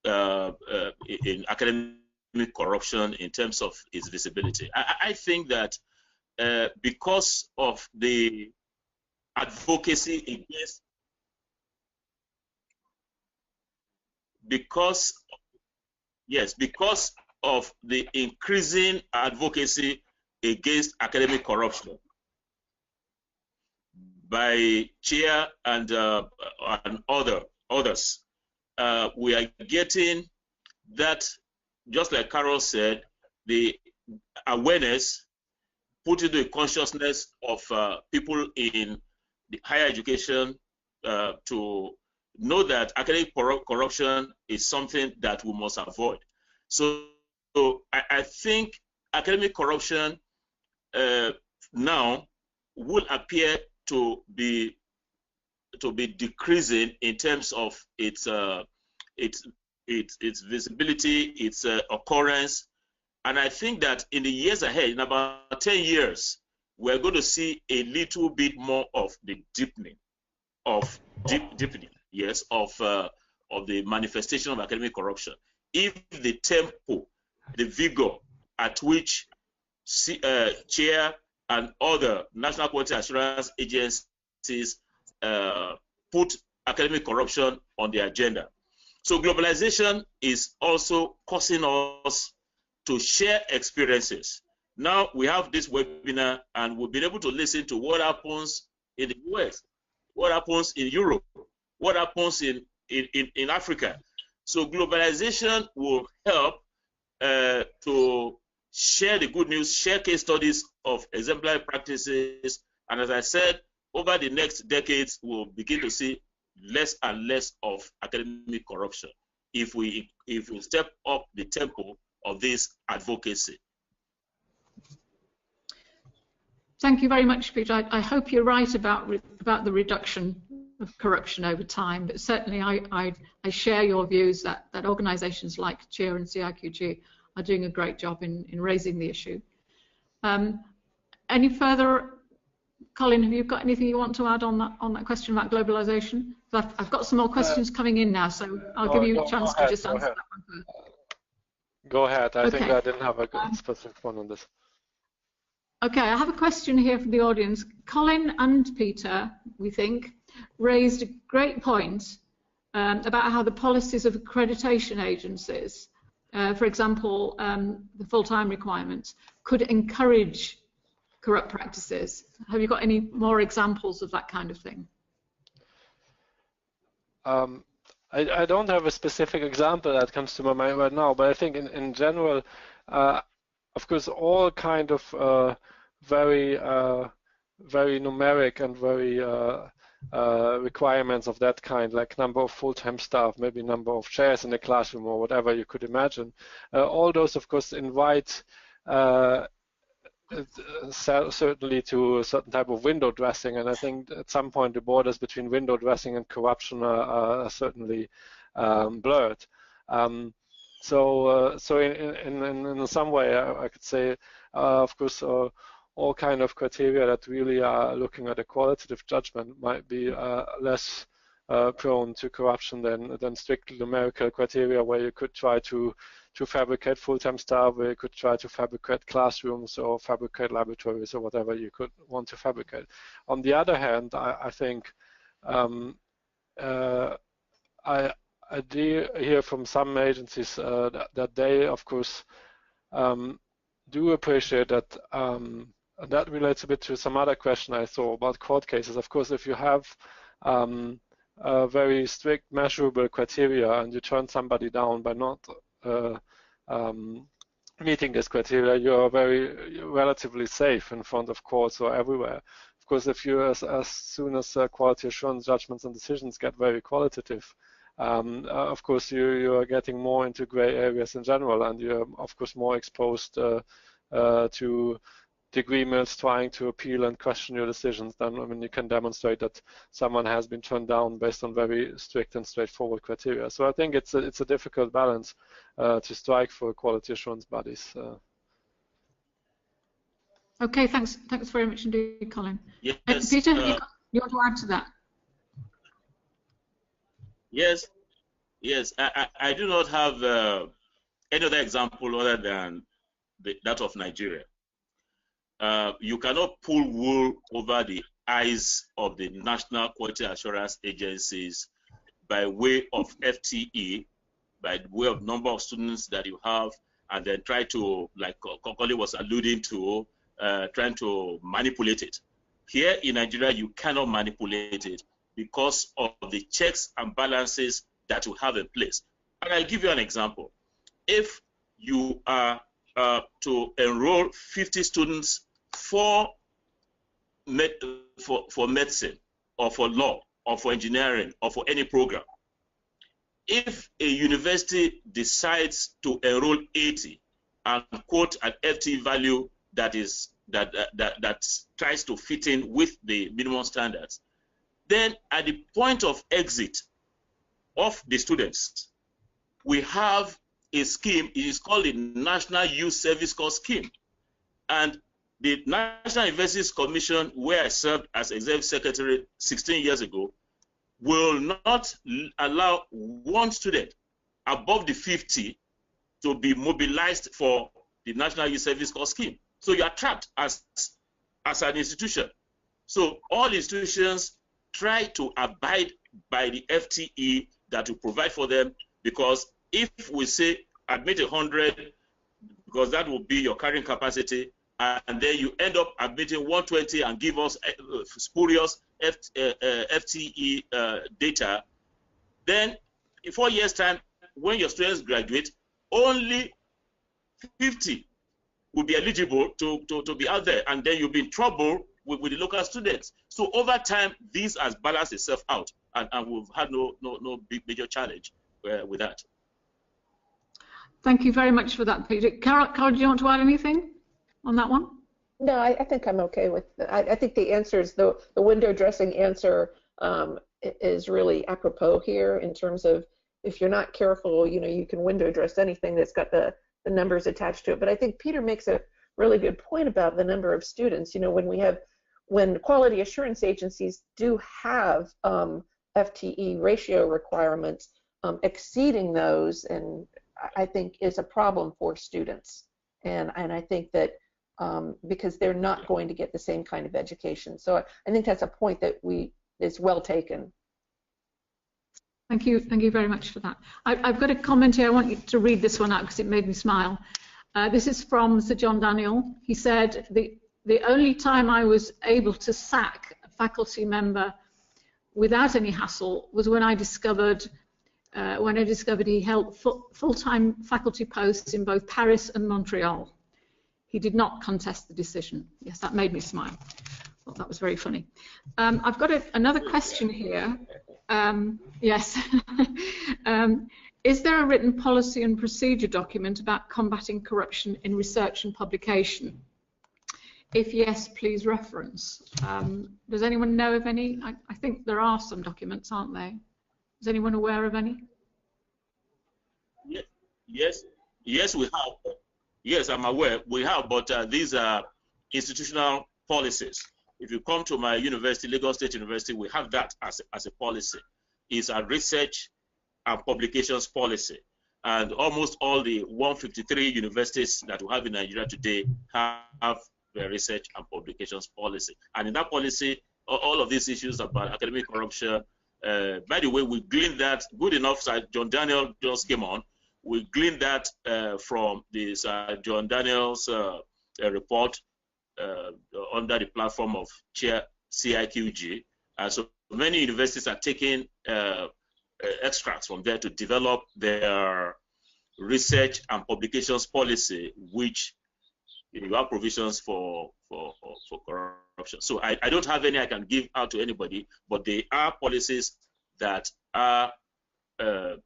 in academic corruption in terms of its visibility? I think that because of the advocacy against, because of the increasing advocacy against academic corruption by chair and others, we are getting that, just like Carol said, the awareness put into the consciousness of people in the higher education to know that academic corruption is something that we must avoid. So I think academic corruption now will appear to be decreasing in terms of its visibility, its occurrence, and I think that in the years ahead, in about 10 years, we're going to see a little bit more of the deepening of deepening, yes, of the manifestation of academic corruption if the tempo, the vigor at which chair and other national quality assurance agencies put academic corruption on the agenda. So globalization is also causing us to share experiences. Now we have this webinar and we've been able to listen to what happens in the US, what happens in Europe, what happens in Africa. So globalization will help to share the good news, share case studies of exemplary practices, and as I said, over the next decades, we'll begin to see less and less of academic corruption if we step up the tempo of this advocacy. Thank you very much, Peter. I hope you're right about the reduction of corruption over time, but certainly I share your views that organisations like CHEER and CIQG are doing a great job in raising the issue. Any further, Colin, have you got anything you want to add on that question about globalisation? I've got some more questions coming in now, so I'll give you a chance to just answer that one first. Go ahead. I think Okay. I didn't have a good specific one on this. Okay, I have a question here from the audience. Colin and Peter, we think, raised a great point about how the policies of accreditation agencies, for example, the full-time requirements, could encourage corrupt practices. Have you got any more examples of that kind of thing? I don't have a specific example that comes to my mind right now, but I think in general, of course, all kind of very numeric and very requirements of that kind, like number of full-time staff, maybe number of chairs in the classroom or whatever you could imagine. All those, of course, invite certainly to a certain type of window dressing, and I think at some point the borders between window dressing and corruption are certainly blurred. So in some way, I could say, of course, all kind of criteria that really are looking at a qualitative judgment might be less prone to corruption than strict numerical criteria, where you could try to fabricate full-time staff, where you could try to fabricate classrooms or fabricate laboratories or whatever you could want to fabricate. On the other hand, I think I do hear from some agencies that they, of course, do appreciate that. And that relates a bit to some other question I saw about court cases. Of course, if you have a very strict measurable criteria and you turn somebody down by not meeting this criteria, you're very relatively safe in front of courts or everywhere. Of course, if you, as soon as quality assurance judgments and decisions get very qualitative, of course, you are getting more into gray areas in general, and you're, of course, more exposed to degree mills trying to appeal and question your decisions than when you can demonstrate that someone has been turned down based on very strict and straightforward criteria. So I think it's a difficult balance to strike for quality assurance bodies. Okay, thanks very much indeed, Colin. Yes, Peter, you want to add to that? Yes, I do not have any other example other than that of Nigeria. You cannot pull wool over the eyes of the national quality assurance agencies by way of FTE, by way of number of students that you have, and then try to, like Colin was alluding to, trying to manipulate it. Here in Nigeria, you cannot manipulate it because of the checks and balances that you have in place. And I'll give you an example. If you are to enroll 50 students for medicine or for law or for engineering or for any program, if a university decides to enroll 80 and quote an FT value that tries to fit in with the minimum standards, then at the point of exit of the students, we have a scheme. It is called the National Youth Service Corps Scheme. And the National Universities Commission, where I served as executive secretary 16 years ago, will not allow one student above the 50 to be mobilized for the National Youth Service Corps scheme. So you are trapped as an institution. So all institutions try to abide by the FTE that we provide for them, because if we say admit 100, because that will be your carrying capacity, and then you end up admitting 120 and give us spurious FTE data, then in 4 years' time, when your students graduate, only 50 will be eligible to be out there, and then you'll be in trouble with the local students. So over time, this has balanced itself out, and we've had no big major challenge with that. Thank you very much for that, Peter. Carol, do you want to add anything on that one? No, I think I'm okay with that. I think the answer is the window dressing answer is really apropos here in terms of if you're not careful, you can window dress anything that's got the numbers attached to it. But I think Peter makes a really good point about the number of students. When quality assurance agencies do have FTE ratio requirements, exceeding those, and I think is a problem for students. And I think that because they're not going to get the same kind of education. So I think that's a point that is well taken. Thank you very much for that. I've got a comment here. I want you to read this one out because it made me smile. This is from Sir John Daniel. He said, the only time I was able to sack a faculty member without any hassle was when I discovered he held full-time faculty posts in both Paris and Montreal. He did not contest the decision. Yes, that made me smile. I thought that was very funny. I've got another question here. Yes. Is there a written policy and procedure document about combating corruption in research and publication? If yes, please reference. Does anyone know of any? I think there are some documents, aren't there? Is anyone aware of any? Yes, we have. Yes, I'm aware. We have, but these are institutional policies. If you come to my university, Lagos State University, we have that as a policy. It's a research and publications policy. And almost all the 153 universities that we have in Nigeria today have the research and publications policy. And in that policy, all of these issues about academic corruption, by the way, we gleaned that, good enough, John Daniel just came on, we gleaned that from this John Daniel's report under the platform of Chair CIQG. So many universities are taking extracts from there to develop their research and publications policy, which you have provisions for corruption. So I don't have any I can give out to anybody, but they are policies that are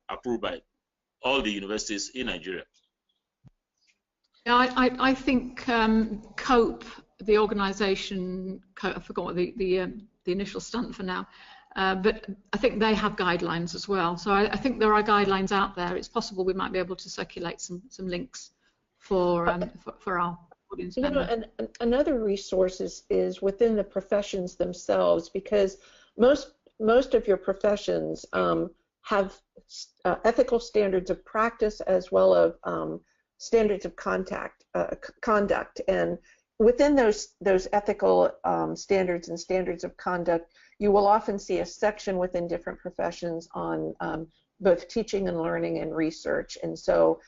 approved by all the universities in Nigeria. Yeah, I think COPE, the organisation, I forgot what the initial stand for now, but I think they have guidelines as well. So I think there are guidelines out there. It's possible we might be able to circulate some links for our audience members. And another resource is within the professions themselves, because most of your professions have ethical standards of practice as well as standards of conduct, and within those ethical standards and standards of conduct, you will often see a section within different professions on both teaching and learning and research. And so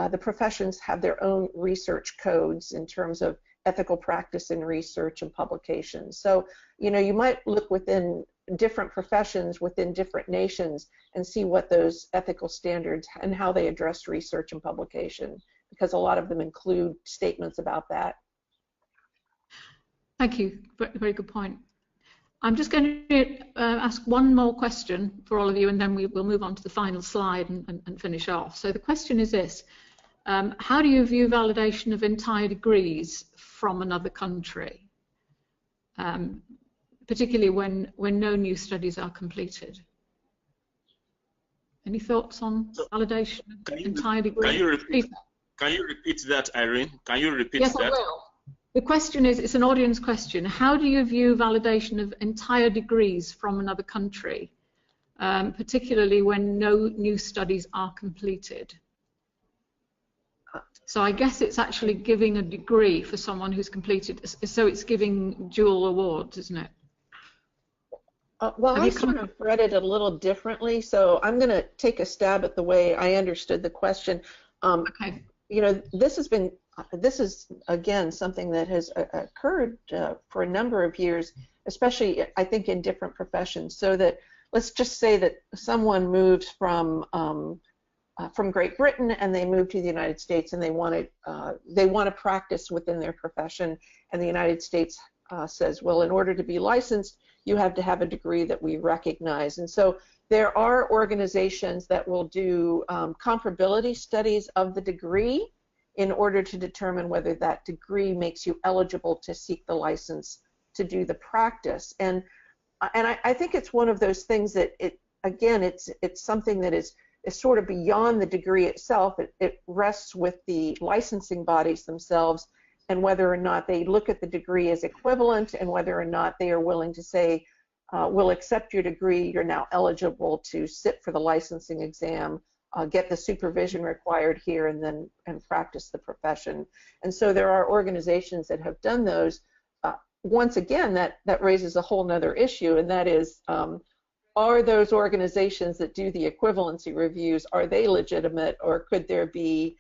the professions have their own research codes in terms of ethical practice in research and publication. So, you might look within different professions within different nations and see what those ethical standards and how they address research and publication, because a lot of them include statements about that. Thank you. Very good point. I'm just going to ask one more question for all of you, and then we'll move on to the final slide and finish off. So the question is this. How do you view validation of entire degrees from another country, particularly when no new studies are completed? Any thoughts on validation of entire degrees? Can you repeat that, Irene? Can you repeat that? Yes, I will. The question is, it's an audience question. How do you view validation of entire degrees from another country, particularly when no new studies are completed. So I guess it's actually giving a degree for someone who's completed, so it's giving dual awards, isn't it? Well, I sort of read it a little differently, so I'm going to take a stab at the way I understood the question. Okay. You know, this is again something that has occurred for a number of years, especially I think in different professions. So that let's just say that someone moves from Great Britain and they move to the United States and they want to practice within their profession, and the United States says, well, in order to be licensed, you have to have a degree that we recognize. And so there are organizations that will do comparability studies of the degree in order to determine whether that degree makes you eligible to seek the license to do the practice. And I think it's one of those things that it's something that is sort of beyond the degree itself. It rests with the licensing bodies themselves, and whether or not they look at the degree as equivalent, and whether or not they are willing to say, we'll accept your degree, you're now eligible to sit for the licensing exam, get the supervision required here, and practice the profession. And so there are organizations that have done those. Once again, that raises a whole nother issue, and that is, are those organizations that do the equivalency reviews, are they legitimate, or could there be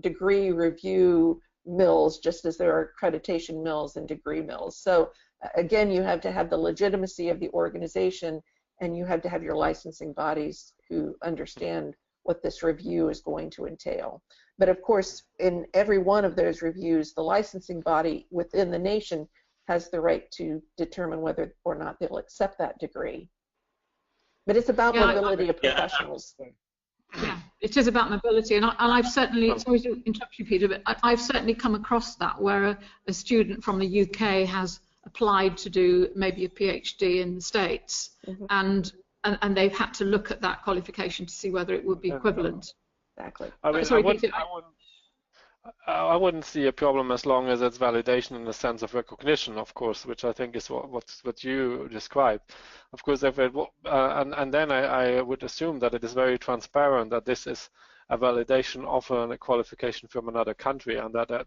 degree review mills, just as there are accreditation mills and degree mills? So again, you have to have the legitimacy of the organization, and you have to have your licensing bodies who understand what this review is going to entail. But of course, in every one of those reviews, the licensing body within the nation has the right to determine whether or not they'll accept that degree. But it's about mobility of professionals. Yeah, it is about mobility, and I've certainly, sorry to interrupt you, Peter, but I've certainly come across that, where a student from the UK has applied to do maybe a PhD in the States, and they've had to look at that qualification to see whether it would be equivalent. Exactly. I mean, sorry, I wouldn't see a problem as long as it's validation in the sense of recognition, of course, which I think is what you described. Of course, if it, and then I would assume that it is very transparent that this is a validation of a qualification from another country, and that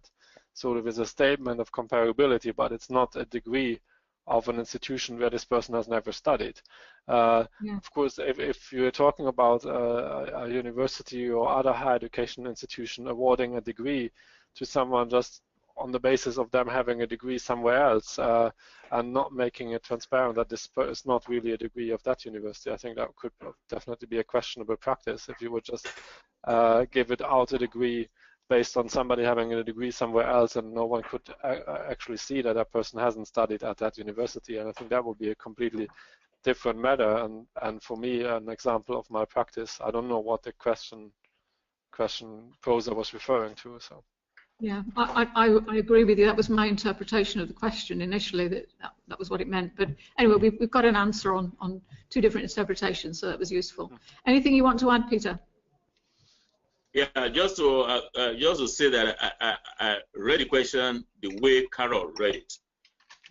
sort of is a statement of comparability, but it's not a degree of an institution where this person has never studied. Of course, if you're talking about a university or other higher education institution awarding a degree to someone just on the basis of them having a degree somewhere else and not making it transparent that this is not really a degree of that university, I think that could definitely be a questionable practice if you would just give it out a degree based on somebody having a degree somewhere else, and no one could actually see that that person hasn't studied at that university. And I think that would be a completely different matter. And for me, an example of malpractice, I don't know what the question poser was referring to. So. Yeah, I agree with you. That was my interpretation of the question initially, that was what it meant. But anyway, we've got an answer on two different interpretations, so that was useful. Anything you want to add, Peter? Yeah, just to say that I read the question the way Carol read it,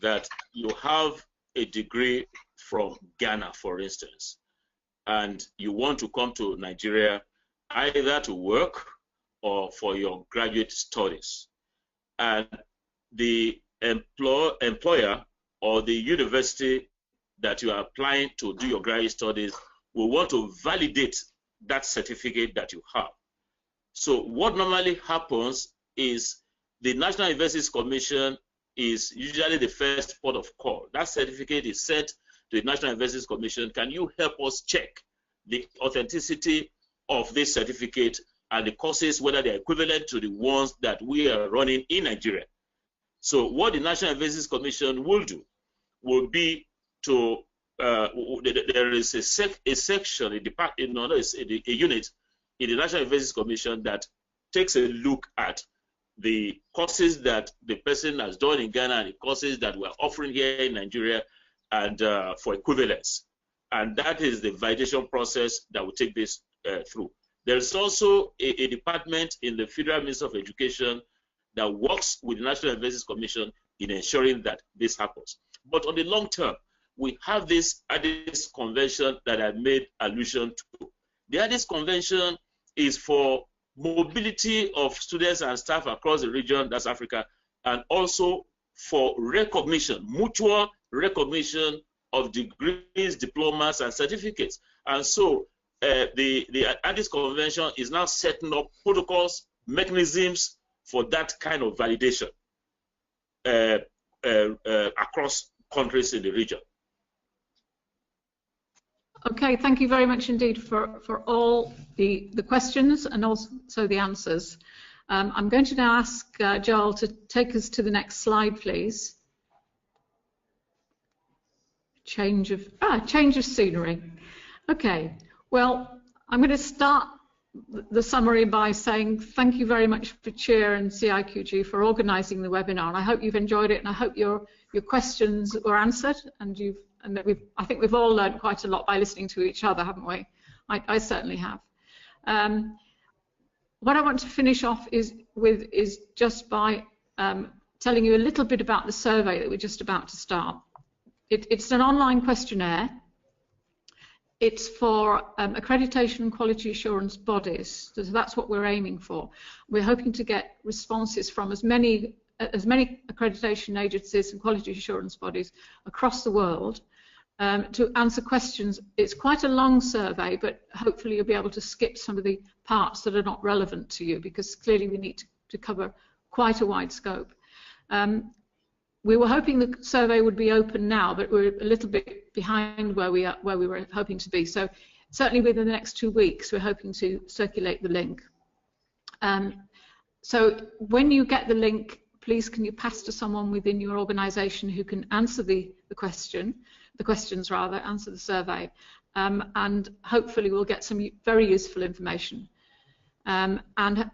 that you have a degree from Ghana, for instance, and you want to come to Nigeria either to work or for your graduate studies, and the employer or the university that you are applying to do your graduate studies will want to validate that certificate that you have. So what normally happens is the National Universities Commission is usually the first port of call. That certificate is sent to the National Universities Commission. Can you help us check the authenticity of this certificate and the courses, whether they're equivalent to the ones that we are running in Nigeria? So what the National Universities Commission will do will be to, there is a section, a unit in the National Universities Commission that takes a look at the courses that the person has done in Ghana and the courses that we're offering here in Nigeria, and for equivalence. And that is the validation process that will take this through. There is also a department in the Federal Ministry of Education that works with the National Universities Commission in ensuring that this happens. But on the long term, we have this Addis Convention that I made allusion to. The Addis Convention is for mobility of students and staff across the region, that's Africa, and also for recognition, mutual recognition of degrees, diplomas, and certificates. And so the Addis Convention is now setting up protocols, mechanisms for that kind of validation across countries in the region. Okay, thank you very much indeed for all the questions and also the answers. I'm going to now ask Joel to take us to the next slide, please. Change of scenery. Okay, well, I'm going to start the summary by saying thank you very much for Chair and CIQG for organising the webinar. And I hope you've enjoyed it, and I hope your questions were answered, and I think we've all learned quite a lot by listening to each other, haven't we? I certainly have. What I want to finish off is just by telling you a little bit about the survey that we're just about to start. It's an online questionnaire. It's for accreditation and quality assurance bodies, so that's what we're aiming for. We're hoping to get responses from as many accreditation agencies and quality assurance bodies across the world to answer questions. It's quite a long survey, but hopefully you'll be able to skip some of the parts that are not relevant to you, because clearly we need to cover quite a wide scope. We were hoping the survey would be open now, but we're a little bit behind where we were hoping to be. So certainly within the next 2 weeks, we're hoping to circulate the link. So when you get the link, please can you pass to someone within your organisation who can answer the questions rather, answer the survey, and hopefully we'll get some very useful information. And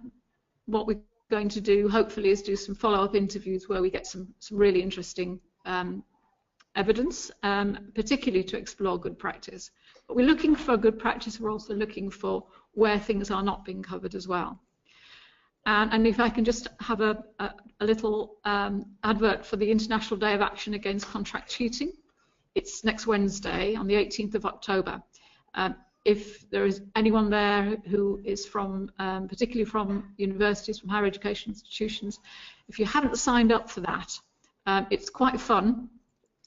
what we're going to do, hopefully, is do some follow-up interviews where we get some really interesting evidence, particularly to explore good practice. But we're looking for good practice, we're also looking for where things are not being covered as well. And if I can just have a little advert for the International Day of Action Against Contract Cheating. It's next Wednesday on the 18th of October. If there is anyone there who is from, particularly from universities, from higher education institutions, if you haven't signed up for that, it's quite fun.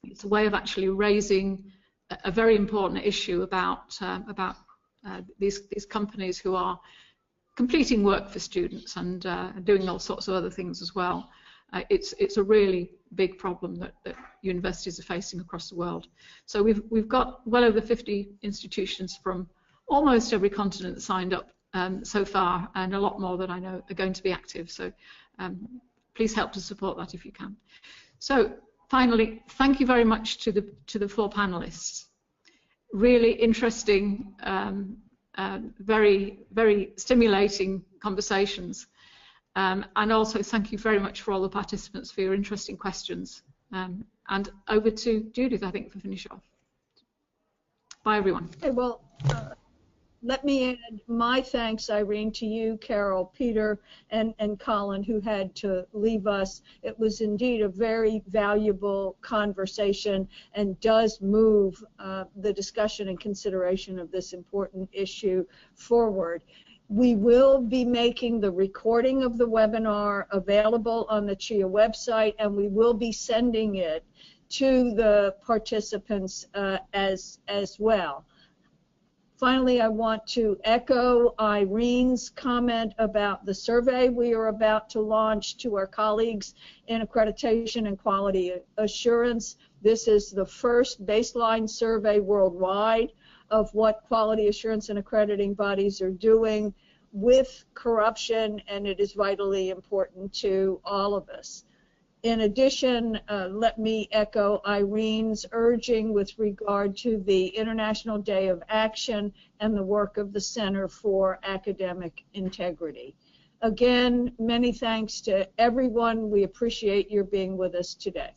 It's a way of actually raising a very important issue about these companies who are completing work for students and doing all sorts of other things as well. It's a really big problem that universities are facing across the world. So we've got well over 50 institutions from almost every continent signed up so far, and a lot more that I know are going to be active. So please help to support that if you can. So finally, thank you very much to the 4 panelists. Really interesting, very, very stimulating conversations. And also thank you very much for all the participants for your interesting questions. And over to Judith, I think, for finish off. Bye, everyone. Okay, well, let me add my thanks, Irene, to you, Carol, Peter, and Colin, who had to leave us. It was indeed a very valuable conversation and does move the discussion and consideration of this important issue forward. We will be making the recording of the webinar available on the CHIA website, and we will be sending it to the participants as well. Finally, I want to echo Irene's comment about the survey we are about to launch to our colleagues in accreditation and quality assurance. This is the first baseline survey worldwide of what quality assurance and accrediting bodies are doing with corruption, and it is vitally important to all of us. In addition, let me echo Irene's urging with regard to the International Day of Action and the work of the Center for Academic Integrity. Again, many thanks to everyone. We appreciate your being with us today.